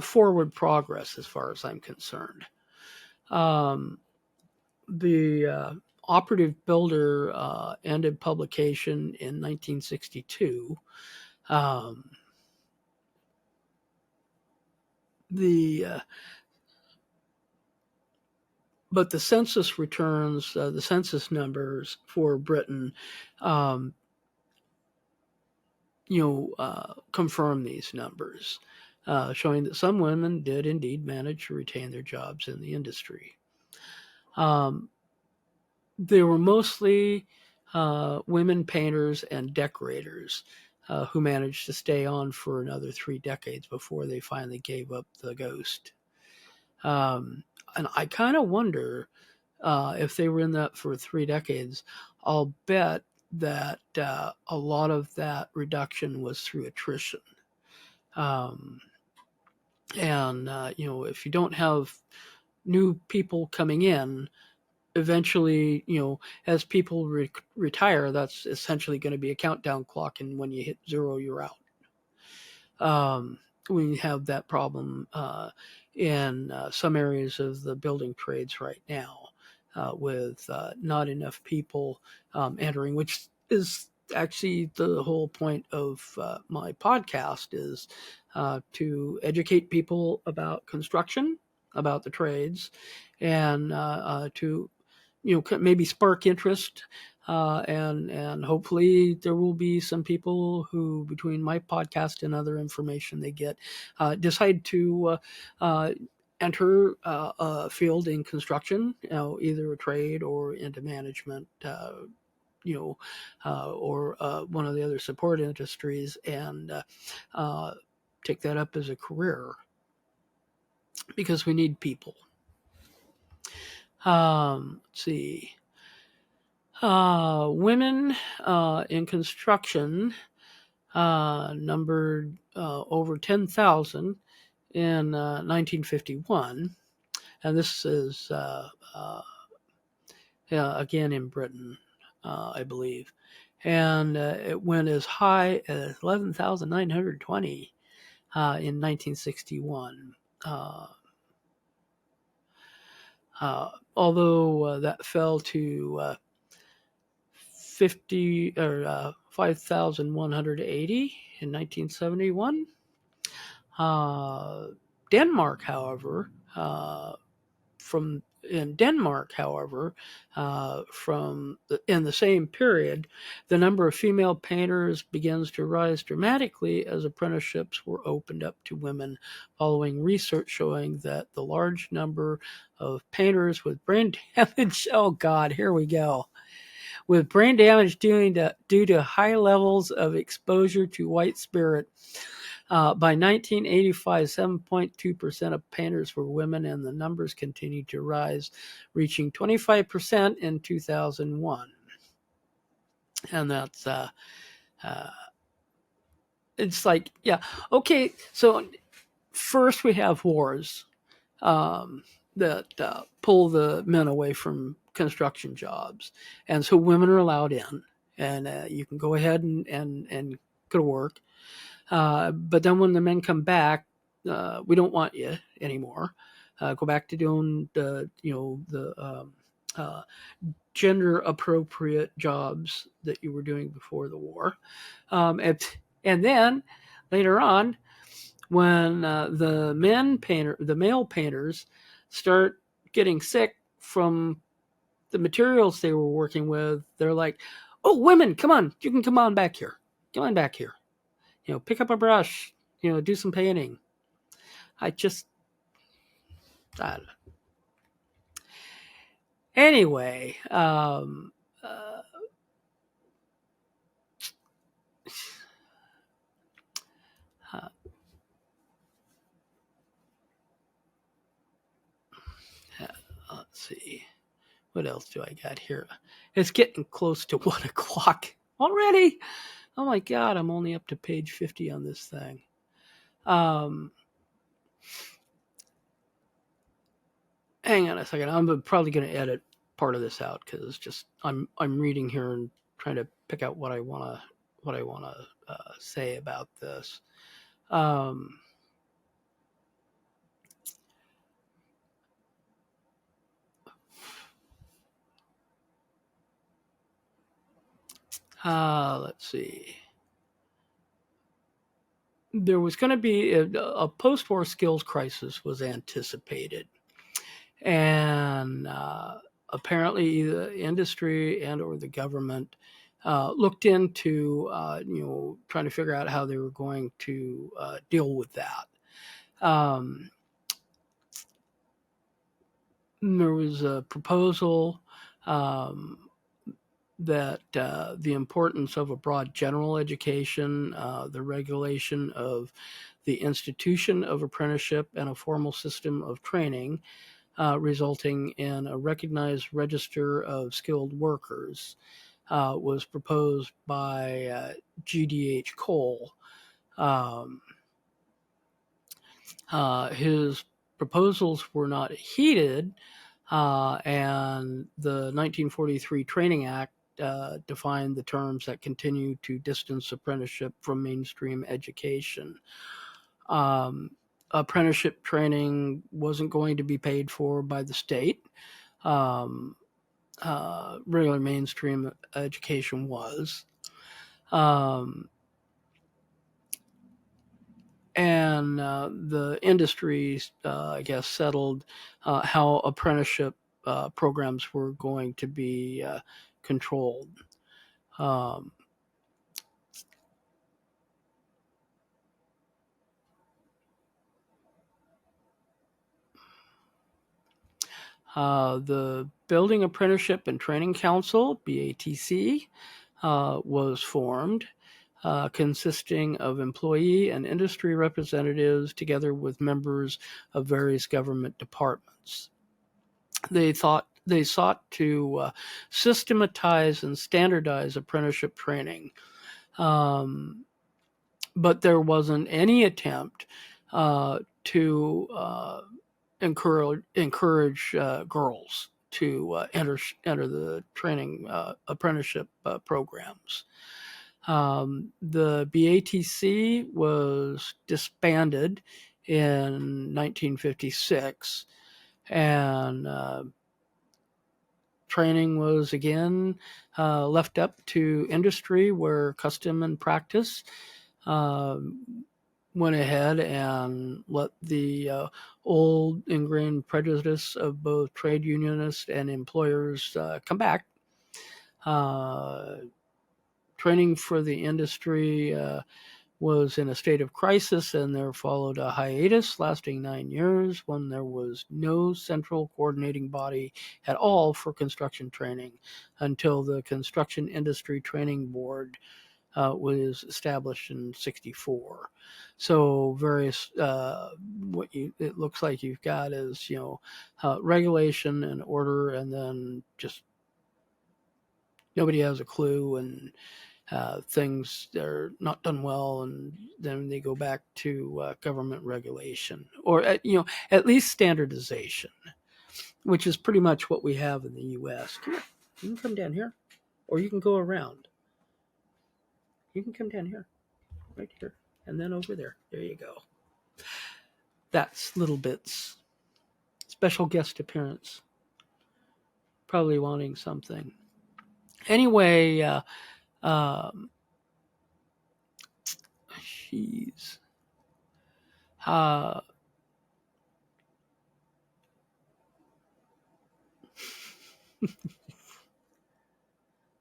Speaker 1: forward progress as far as I'm concerned. The Operative Builder ended publication in 1962. But the census returns, the census numbers for Britain, confirm these numbers, showing that some women did indeed manage to retain their jobs in the industry. They were mostly women painters and decorators who managed to stay on for another 3 decades before they finally gave up the ghost. And I kind of wonder if they were in that for 3 decades. I'll bet that a lot of that reduction was through attrition. If you don't have new people coming in, eventually, as people retire, that's essentially going to be a countdown clock, and when you hit 0, you're out. We have that problem in some areas of the building trades right now, with not enough people entering, which is actually the whole point of my podcast, is to educate people about construction, about the trades, and to maybe spark interest, and hopefully there will be some people who, between my podcast and other information they get, decide to enter a field in construction, either a trade or into management, or one of the other support industries, and take that up as a career because we need people. Let's see. Women in construction numbered over 10,000 in 1951, and this is again in Britain, I believe, and it went as high as 11,920 in 1961. Although that fell to 5,180 in 1971. Denmark, however, from in the same period, the number of female painters begins to rise dramatically as apprenticeships were opened up to women, following research showing that the large number of painters with brain damage. Oh God, here we go. With brain damage due to high levels of exposure to white spirit. By 1985, 7.2% of painters were women, and the numbers continued to rise, reaching 25% in 2001. And that's, it's like, yeah, okay, so first we have wars that pull the men away from construction jobs. And so women are allowed in, and you can go ahead and go to work. But then when the men come back, we don't want you anymore. Go back to doing the gender appropriate jobs that you were doing before the war. And then later on, when the male painters start getting sick from the materials they were working with, they're like, "Oh, women, come on, you can come on back here. Come on back here. Pick up a brush, do some painting." I don't know. Anyway, let's see. What else do I got here? It's getting close to 1 o'clock already. Oh my God, I'm only up to page 50 on this thing. Hang on a second. I'm probably going to edit part of this out because it's just I'm reading here and trying to pick out what I want to say about this. Let's see. There was going to be a post-war skills crisis was anticipated, and apparently the industry and or the government looked into trying to figure out how they were going to deal with that. There was a proposal that the importance of a broad general education, the regulation of the institution of apprenticeship, and a formal system of training, resulting in a recognized register of skilled workers, was proposed by G.D.H. Cole. His proposals were not heeded, and the 1943 Training Act defined the terms that continue to distance apprenticeship from mainstream education. Apprenticeship training wasn't going to be paid for by the state. Regular mainstream education was. And the industry, I guess, settled how apprenticeship programs were going to be controlled. The Building Apprenticeship and Training Council, BATC, was formed. consisting of employee and industry representatives together with members of various government departments. They sought to systematize and standardize apprenticeship training, but there wasn't any attempt to encourage girls to enter the training apprenticeship programs. The BATC was disbanded in 1956, and training was again left up to industry, where custom and practice went ahead and let the old ingrained prejudice of both trade unionists and employers come back. Training for the industry was in a state of crisis, and there followed a hiatus lasting 9 years when there was no central coordinating body at all for construction training until the Construction Industry Training Board was established in 1964. So various it looks like you've got is regulation and order, and then just nobody has a clue, and things that are not done well, and then they go back to government regulation, or at least standardization, which is pretty much what we have in the U.S. Come here. You can come down here, or you can go around. You can come down here, right here, and then over there. There you go. That's Little Bits. Special guest appearance. Probably wanting something. Anyway, jeez.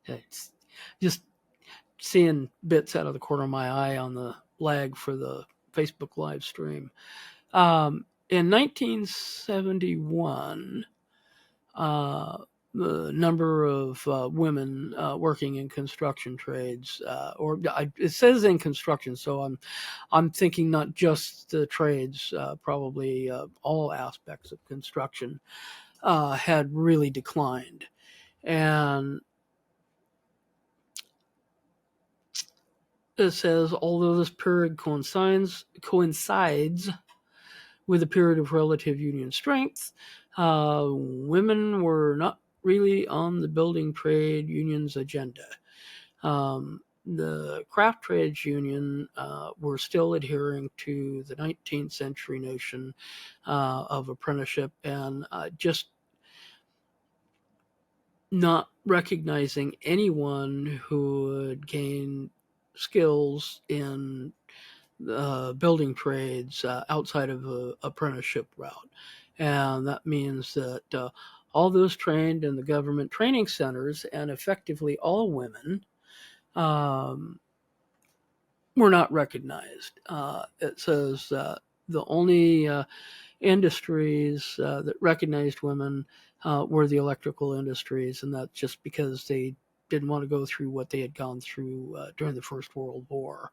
Speaker 1: It's just seeing bits out of the corner of my eye on the lag for the Facebook live stream. In 1971, the number of women working in construction trades, it says in construction, so I'm thinking not just the trades, probably all aspects of construction had really declined. And it says, although this period coincides with a period of relative union strength, women were not really on the building trade union's agenda. The craft trades union were still adhering to the 19th century notion of apprenticeship, and just not recognizing anyone who would gain skills in building trades outside of the apprenticeship route. And that means that all those trained in the government training centers, and effectively all women, were not recognized. It says the only industries that recognized women were the electrical industries, and that's just because they didn't want to go through what they had gone through during the First World War.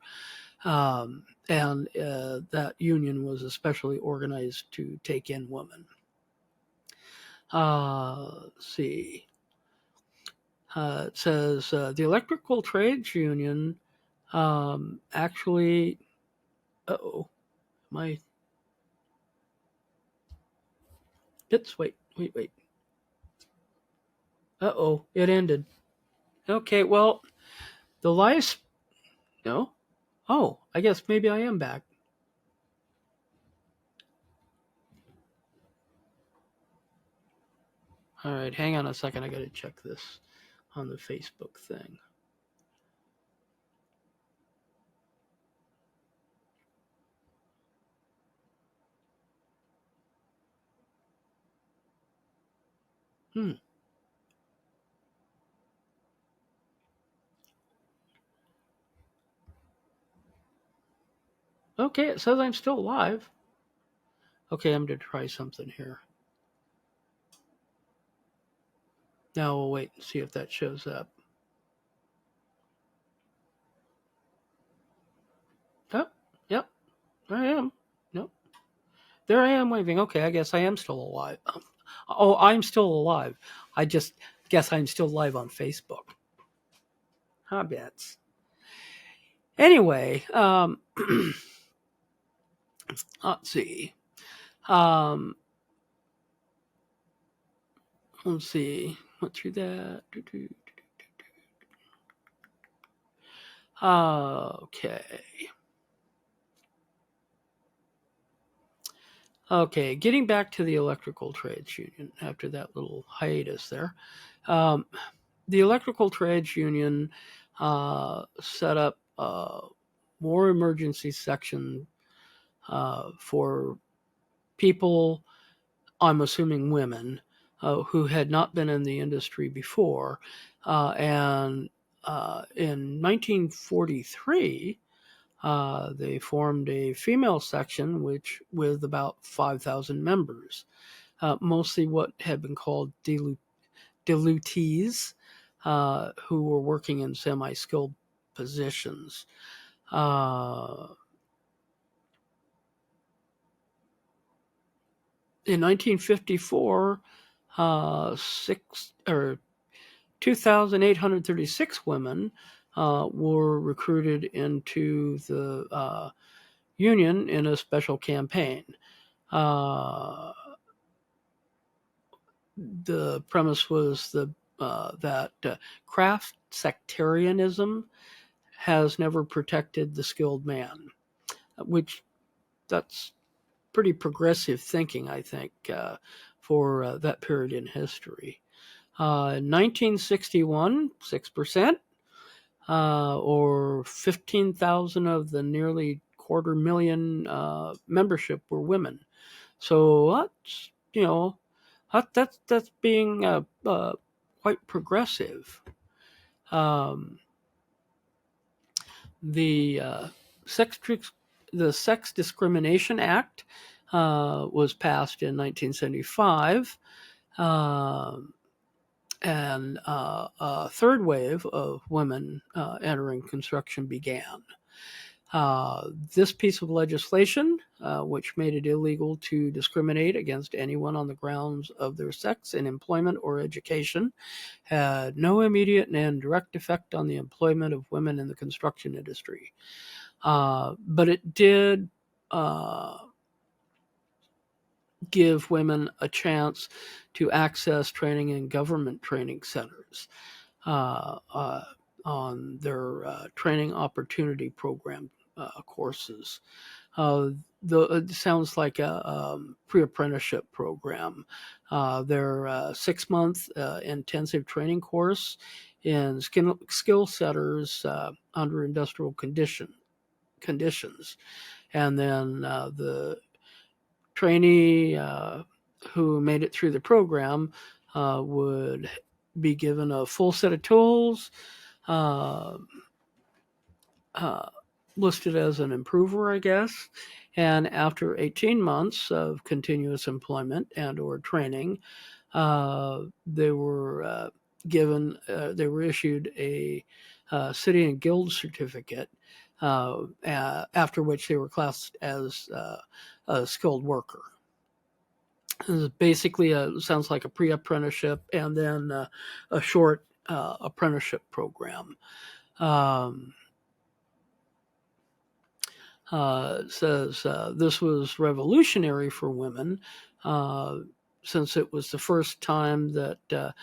Speaker 1: And that union was especially organized to take in women. Let's see. It says the Electrical Trades Union actually. My bits. Wait. It ended. Okay, well, the live. No. Oh, I guess maybe I am back. All right, hang on a second. I got to check this on the Facebook thing. Okay, it says I'm still live. Okay, I'm going to try something here. Now we'll wait and see if that shows up. I am. No, there I am waving. Okay, I guess I am still alive. Oh, I'm still alive. I just guess I'm still live on Facebook. Huh, bets. Anyway, let's see. Um, let's see. Went through that. Okay. Okay, getting back to the Electrical Trades Union after that little hiatus there. The Electrical Trades Union set up more emergency section for people, I'm assuming women, who had not been in the industry before. And in 1943, they formed a female section with about 5,000 members, mostly what had been called dilutees, who were working in semi-skilled positions. In 1954, 2,836 women were recruited into the union in a special campaign. The premise was that craft sectarianism has never protected the skilled man, which that's pretty progressive thinking, I think, for that period in history. In 1961, 6%, or 15,000 of the nearly 250,000 membership were women. So that's being quite progressive. The Sex Discrimination Act was passed in 1975, and a third wave of women entering construction began. This piece of legislation, which made it illegal to discriminate against anyone on the grounds of their sex in employment or education, had no immediate and direct effect on the employment of women in the construction industry. But it did give women a chance to access training in government training centers on their training opportunity program courses. It sounds like a pre-apprenticeship program. Their 6-month intensive training course in skill setters under industrial conditions. And then the trainee who made it through the program would be given a full set of tools, listed as an improver, I guess. And after 18 months of continuous employment and or training, they were issued a city and guild certificate, after which they were classed as a skilled worker. Basically, sounds like a pre-apprenticeship and then a short apprenticeship program. Says this was revolutionary for women, since it was the first time that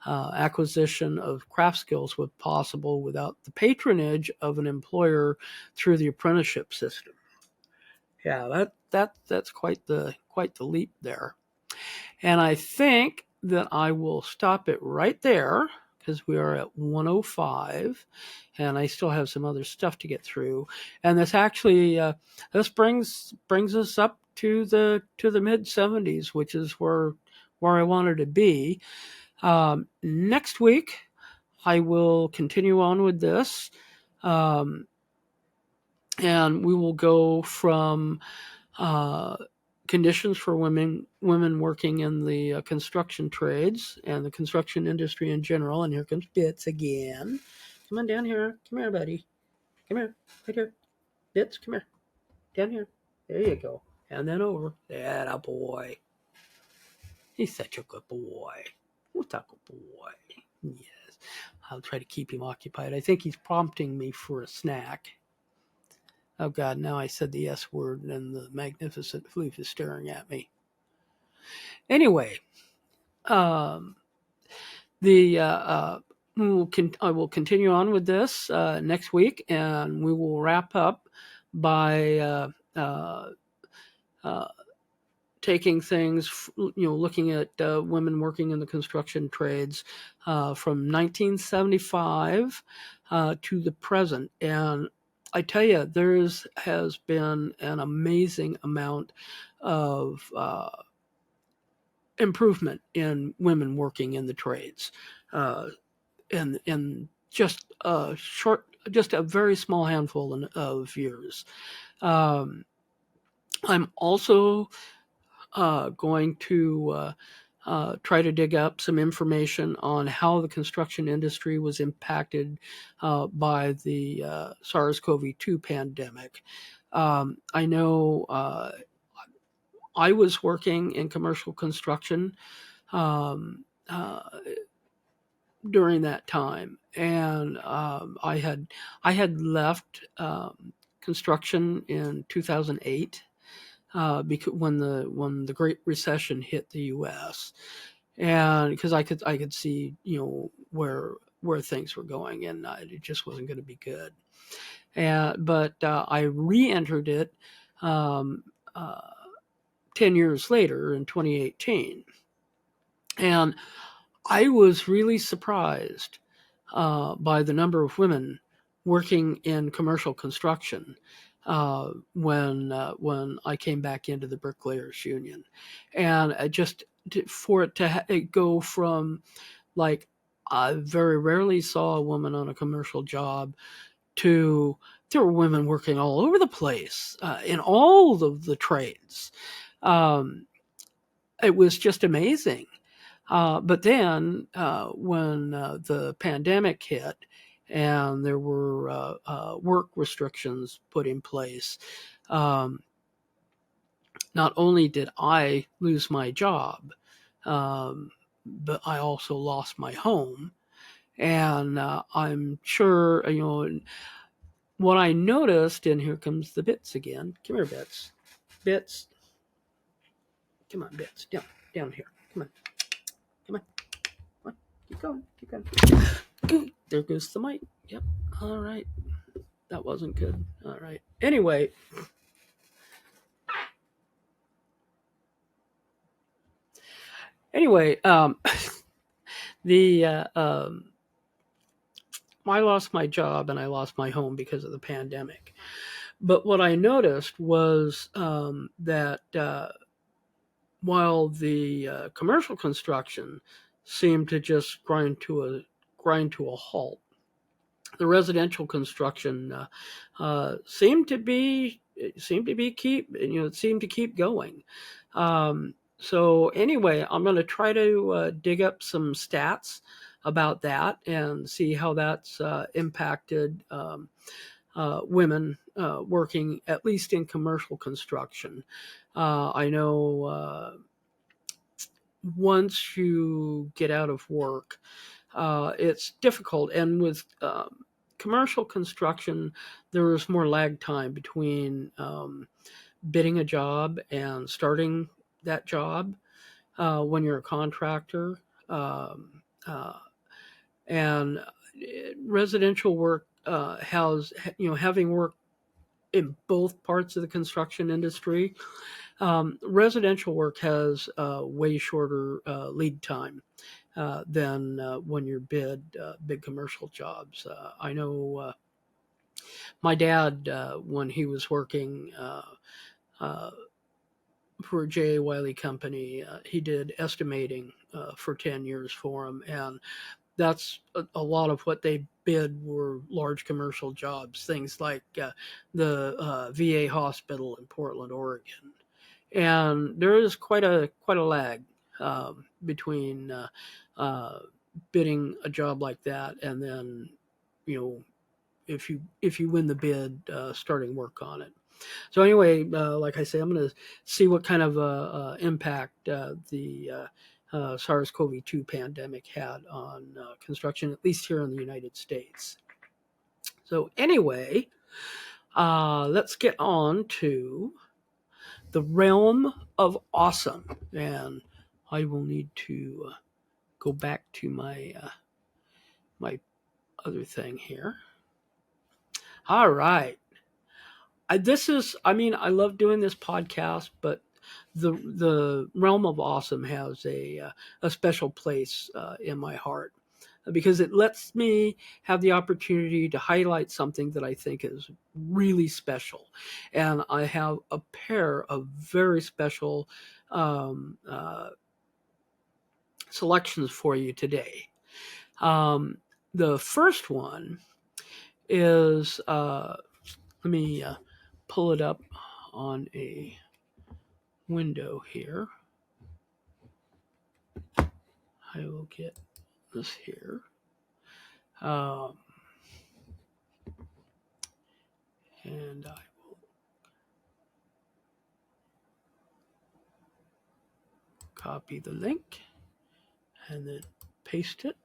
Speaker 1: acquisition of craft skills was possible without the patronage of an employer through the apprenticeship system. Yeah, that's quite the leap there. And I think that I will stop it right there because we are at 105 and I still have some other stuff to get through. And this actually, this brings us up to the mid 70s, which is where I wanted to be. Next week, I will continue on with this. And we will go from conditions for women working in the construction trades and the construction industry in general. And here comes Bits again. Come on down here. Come here, buddy. Come here. Right here. Bits, come here. Down here. There you go. And then over. That a boy. He's such a good boy. What's a good boy? Yes. I'll try to keep him occupied. I think he's prompting me for a snack. Oh God, now I said the S word and the magnificent floof is staring at me. Anyway, um, I will continue on with this next week, and we will wrap up by taking things, looking at women working in the construction trades from 1975 to the present. And I tell you, has been an amazing amount of improvement in women working in the trades, in just a very small handful of years. I'm also going to try to dig up some information on how the construction industry was impacted by the SARS-CoV-2 pandemic. I know I was working in commercial construction during that time, and I had left construction in 2008. Because when the Great Recession hit the U.S., and because I could see where things were going, and it just wasn't going to be good. But I re-entered it 10 years later in 2018, and I was really surprised by the number of women working in commercial construction when I came back into the Bricklayers Union, and for it to go from, like, I very rarely saw a woman on a commercial job to there were women working all over the place in all of the trades. It was just amazing. But then when the pandemic hit and there were work restrictions put in place, not only did I lose my job, but I also lost my home. And I'm sure, what I noticed, and here comes the Bits again. Come here, Bits. Bits. Come on, Bits. Down here. Come on. Come on. Come on. Keep going. Keep going. There goes the mic. Yep. All right. That wasn't good. All right. Anyway. I lost my job and I lost my home because of the pandemic. But what I noticed was that while the commercial construction seemed to just grind to a halt, the residential construction seemed to keep going. So anyway, I'm going to try to dig up some stats about that and see how that's impacted women working, at least in commercial construction. I know once you get out of work, it's difficult. And with commercial construction, there is more lag time between bidding a job and starting that job when you're a contractor. And residential work having worked in both parts of the construction industry, residential work has way shorter lead time than when you're bid big commercial jobs. I know my dad, when he was working for J.A. Wiley Company, he did estimating for 10 years for him, and that's a lot of what they bid were large commercial jobs, things like the VA hospital in Portland, Oregon. And there is quite a lag between bidding a job like that and then, if you win the bid, starting work on it. So anyway, like I say, I'm going to see what kind of impact the SARS-CoV-2 pandemic had on construction, at least here in the United States. So anyway, let's get on to the realm of awesome. And I will need to go back to my my other thing here. All right. I love doing this podcast, but the realm of awesome has a special place in my heart because it lets me have the opportunity to highlight something that I think is really special, and I have a pair of very special um, uh, selections for you today. The first one is let me pull it up on a window here. I will get this here. And I will copy the link and then paste it.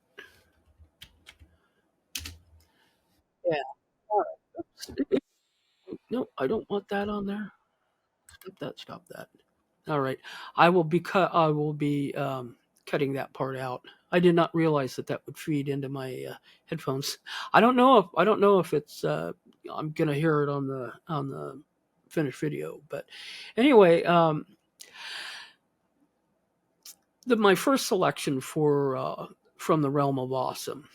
Speaker 1: Yeah. All right. No, I don't want that on there. Stop that. Stop that. All right. I will be cutting that part out. I did not realize that that would feed into my headphones. I don't know if it's I'm gonna hear it on the finished video, but anyway, my first selection for from the realm of awesome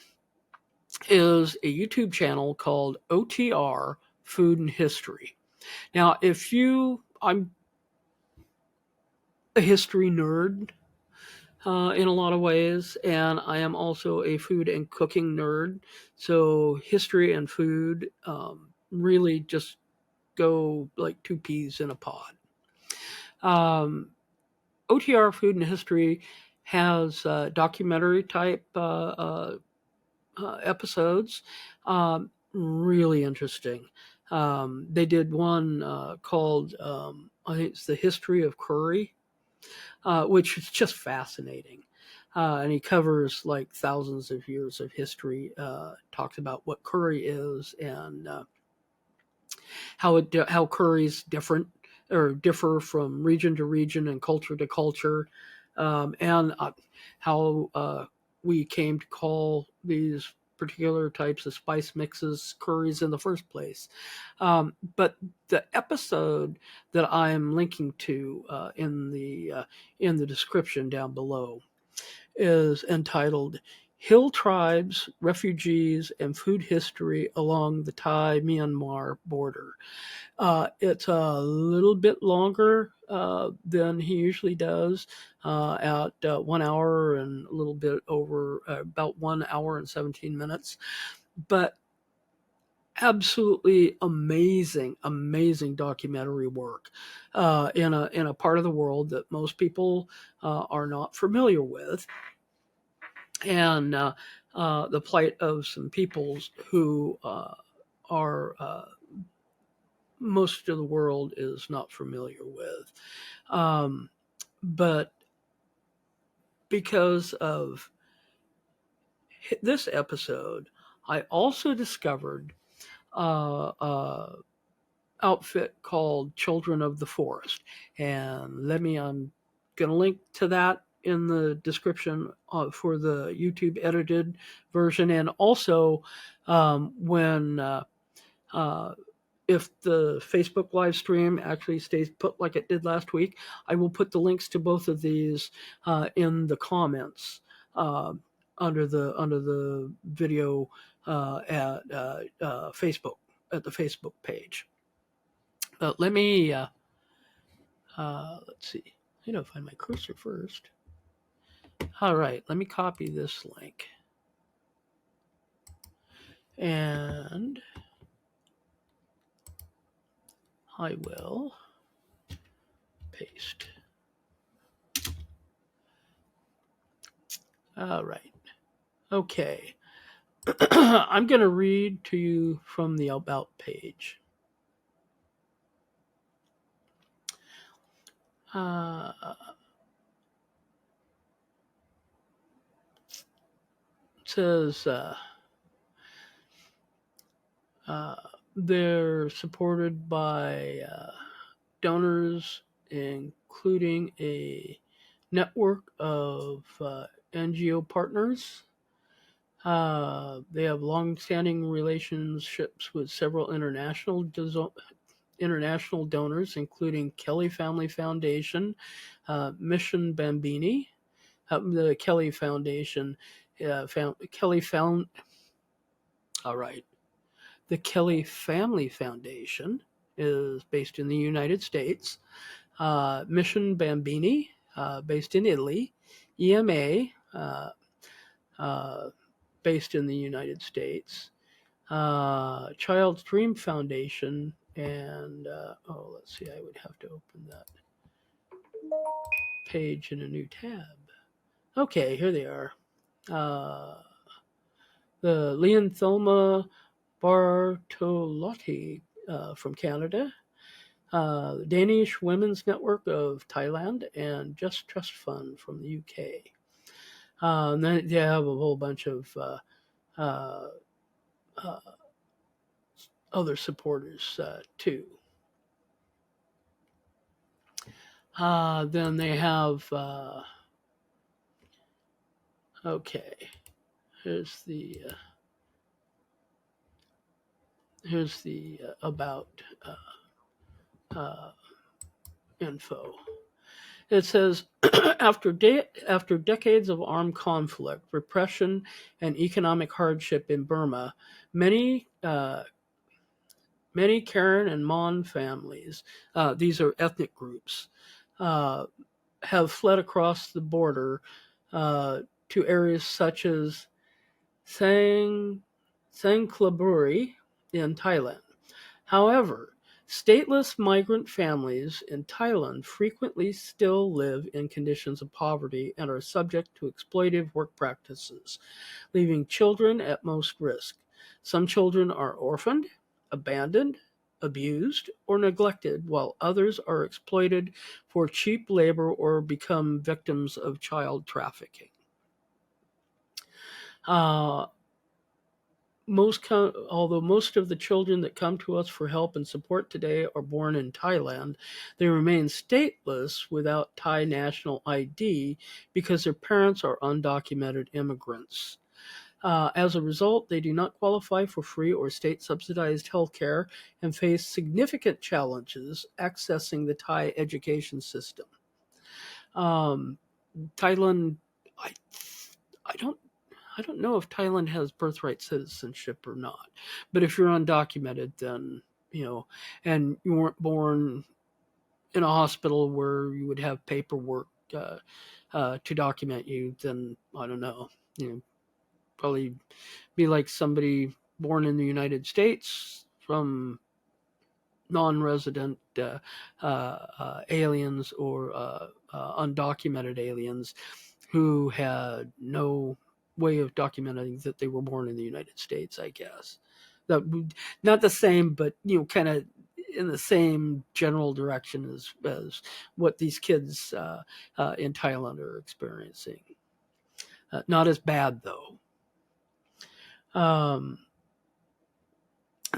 Speaker 1: is a YouTube channel called OTR Food and History. Now, I'm a history nerd in a lot of ways, and I am also a food and cooking nerd. So history and food really just go like two peas in a pod. OTR Food and History has documentary type episodes. Really interesting. They did one called, I think it's The History of Curry, which is just fascinating. And he covers like thousands of years of history, talks about what curry is and how curries differ from region to region and culture to culture, and how we came to call these particular types of spice mixes curries in the first place. But the episode that I am linking to in the description down below is entitled Hill Tribes, Refugees, and Food History Along the Thai-Myanmar Border. It's a little bit longer than he usually does, at 1 hour and a little bit over, about 1 hour and 17 minutes. But absolutely amazing documentary work in a part of the world that most people are not familiar with, and the plight of some peoples who are most of the world is not familiar with. But because of this episode, I also discovered a outfit called Children of the Forest, and I'm going to link to that in the description for the YouTube edited version, and also when if the Facebook live stream actually stays put like it did last week, I will put the links to both of these in the comments under the video at Facebook, at the Facebook page. But let me let's see. I gotta find my cursor first. All right, let me copy this link and I will paste. All right. Okay. I'm going to read to you from the About page. Uh, it says they're supported by donors, including a network of NGO partners. They have long-standing relationships with several international donors, including Kelly Family Foundation, Mission Bambini, the Kelly Foundation, Kelly found. All right, the Kelly Family Foundation is based in the United States. Mission Bambini, based in Italy. EMA, uh, based in the United States. Child's Dream Foundation, and let's see, I would have to open that page in a new tab. Okay, here they are. The Leonthelma Bartolotti from Canada, the Danish Women's Network of Thailand, and Just Trust Fund from the UK. And then they have a whole bunch of uh, other supporters too. Then they have, okay, here's the about info. It says after decades of armed conflict, repression, and economic hardship in Burma, many Karen and Mon families, these are ethnic groups, have fled across the border to areas such as Sangkhlaburi in Thailand. However, stateless migrant families in Thailand frequently still live in conditions of poverty and are subject to exploitative work practices, leaving children at most risk. Some children are orphaned, abandoned, abused, or neglected, while others are exploited for cheap labor or become victims of child trafficking. Although most of the children that come to us for help and support today are born in Thailand, they remain stateless without Thai national ID because their parents are undocumented immigrants. As a result, they do not qualify for free or state-subsidized health care and face significant challenges accessing the Thai education system. Thailand, I, I don't know if Thailand has birthright citizenship or not, but if you're undocumented, then and you weren't born in a hospital where you would have paperwork to document you, then I don't know, probably be like somebody born in the United States from non-resident aliens or undocumented aliens who had no way of documenting that they were born in the United States, I guess. That not the same, but kind of in the same general direction as what these kids in Thailand are experiencing. Not as bad though.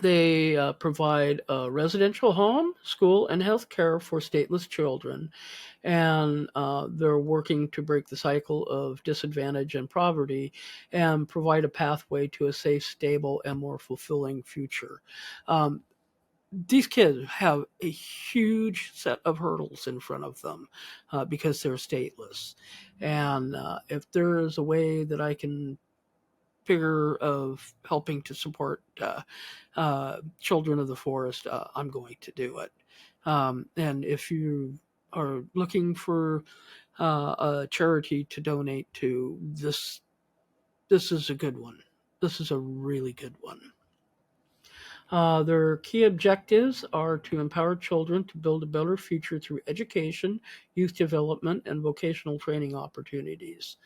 Speaker 1: They provide a residential home, school, and health care for stateless children, and they're working to break the cycle of disadvantage and poverty and provide a pathway to a safe, stable, and more fulfilling future. These kids have a huge set of hurdles in front of them because they're stateless. And if there is a way that I can figure of helping to support children of the forest, I'm going to do it. And if you are looking for a charity to donate to, this is a good one. This is a really good one. Their key objectives are to empower children to build a better future through education, youth development, and vocational training opportunities.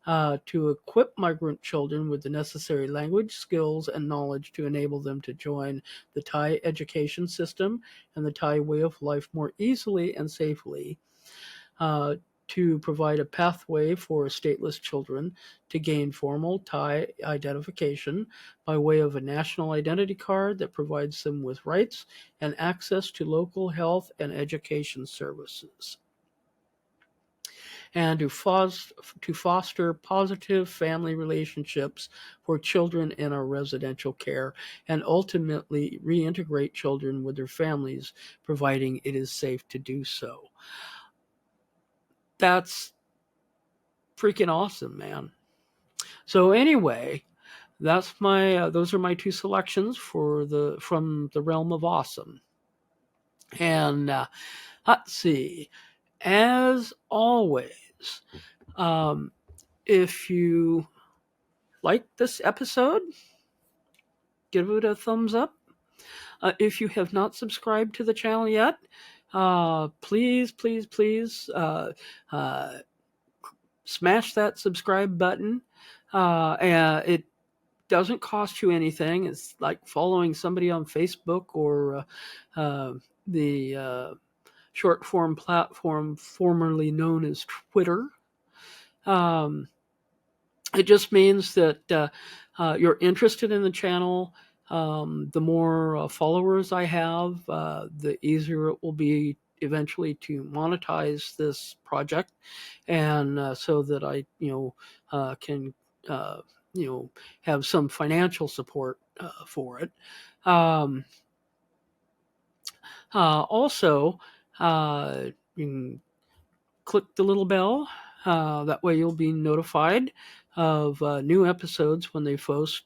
Speaker 1: To equip migrant children with the necessary language, skills, and knowledge to enable them to join the Thai education system and the Thai way of life more easily and safely. to provide a pathway for stateless children to gain formal Thai identification by way of a national identity card that provides them with rights and access to local health and education services, and to foster positive family relationships for children in our residential care, and ultimately reintegrate children with their families, providing it is safe to do so. That's freaking awesome, man. So anyway, that's my those are my two selections from the realm of awesome. And let's see. As always, if you like this episode, give it a thumbs up. If you have not subscribed to the channel yet, please, please, please smash that subscribe button. And it doesn't cost you anything. It's like following somebody on Facebook or the short form platform formerly known as Twitter. It just means that you're interested in the channel. The more followers I have, the easier it will be eventually to monetize this project, and so that I, can, have some financial support for it. Also, you can click the little bell. That way, you'll be notified of new episodes when they post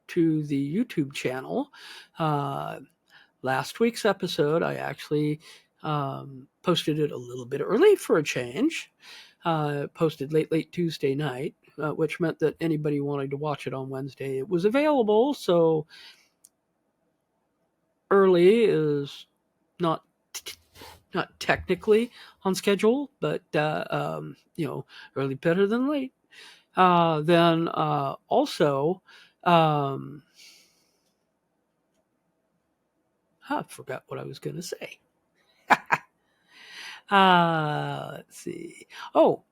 Speaker 1: to the YouTube channel. Last week's episode, I actually posted it a little bit early for a change. Posted late Tuesday night, which meant that anybody wanted to watch it on Wednesday, it was available. So early is not technically on schedule, but early better than late. Then also, I forgot what I was going to say. Let's see. Oh,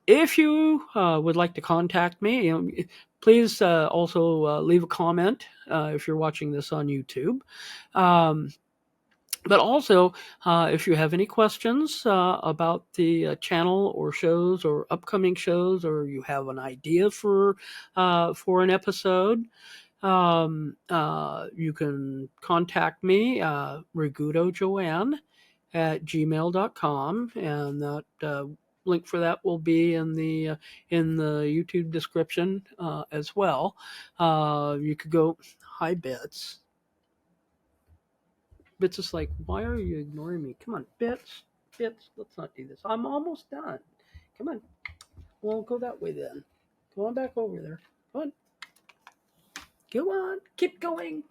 Speaker 1: if you would like to contact me, please also leave a comment if you're watching this on YouTube. But also, if you have any questions about the channel or shows or upcoming shows, or you have an idea for an episode, you can contact me, riguttojoanne @gmail.com, and that link for that will be in the YouTube description as well. You could go, hi Bits. Bits is like, why are you ignoring me? Come on, Bits, let's not do this. I'm almost done. Come on. Well, go that way then. Go on back over there. Come on. Go on. Keep going.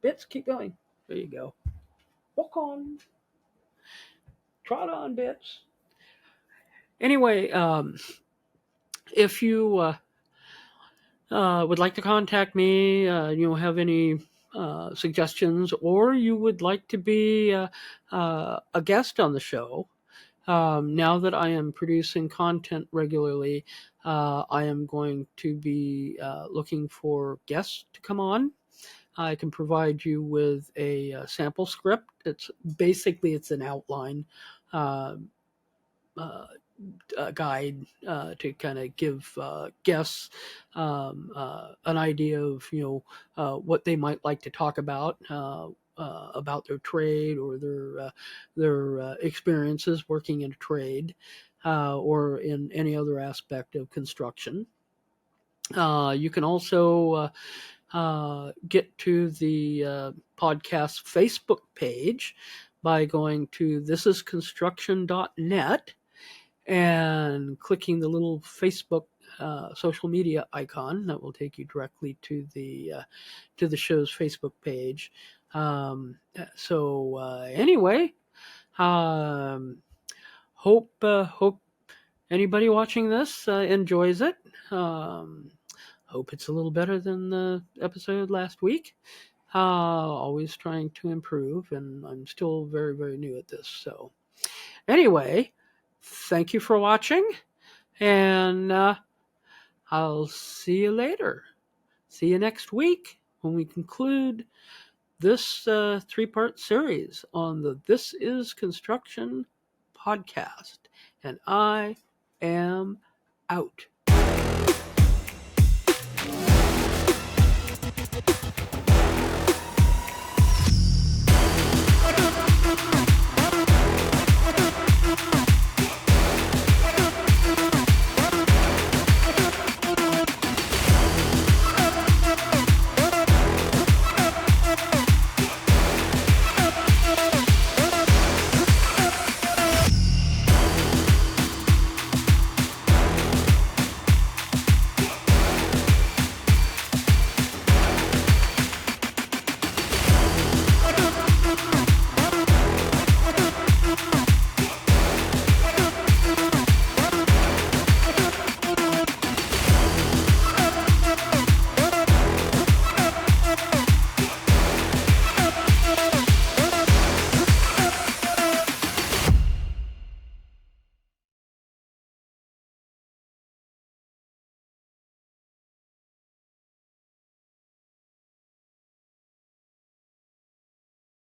Speaker 1: Bits, keep going. There you go. Walk on. Trot on, Bits. Anyway, if you would like to contact me, have any suggestions, or you would like to be a guest on the show, now that I am producing content regularly, I am going to be looking for guests to come on. I can provide you with a sample script. It's an outline guide to kind of give guests an idea of what they might like to talk about their trade, or their experiences working in a trade or in any other aspect of construction. You can also get to the podcast Facebook page by going to thisisconstruction.net and clicking the little Facebook social media icon. That will take you directly to the show's Facebook page. Anyway, hope anybody watching this enjoys it. Hope it's a little better than the episode last week. Always trying to improve, and I'm still very, very new at this. So anyway, thank you for watching, and I'll see you later. See you next week when we conclude this three-part series on the This Is Construction podcast. And I am out.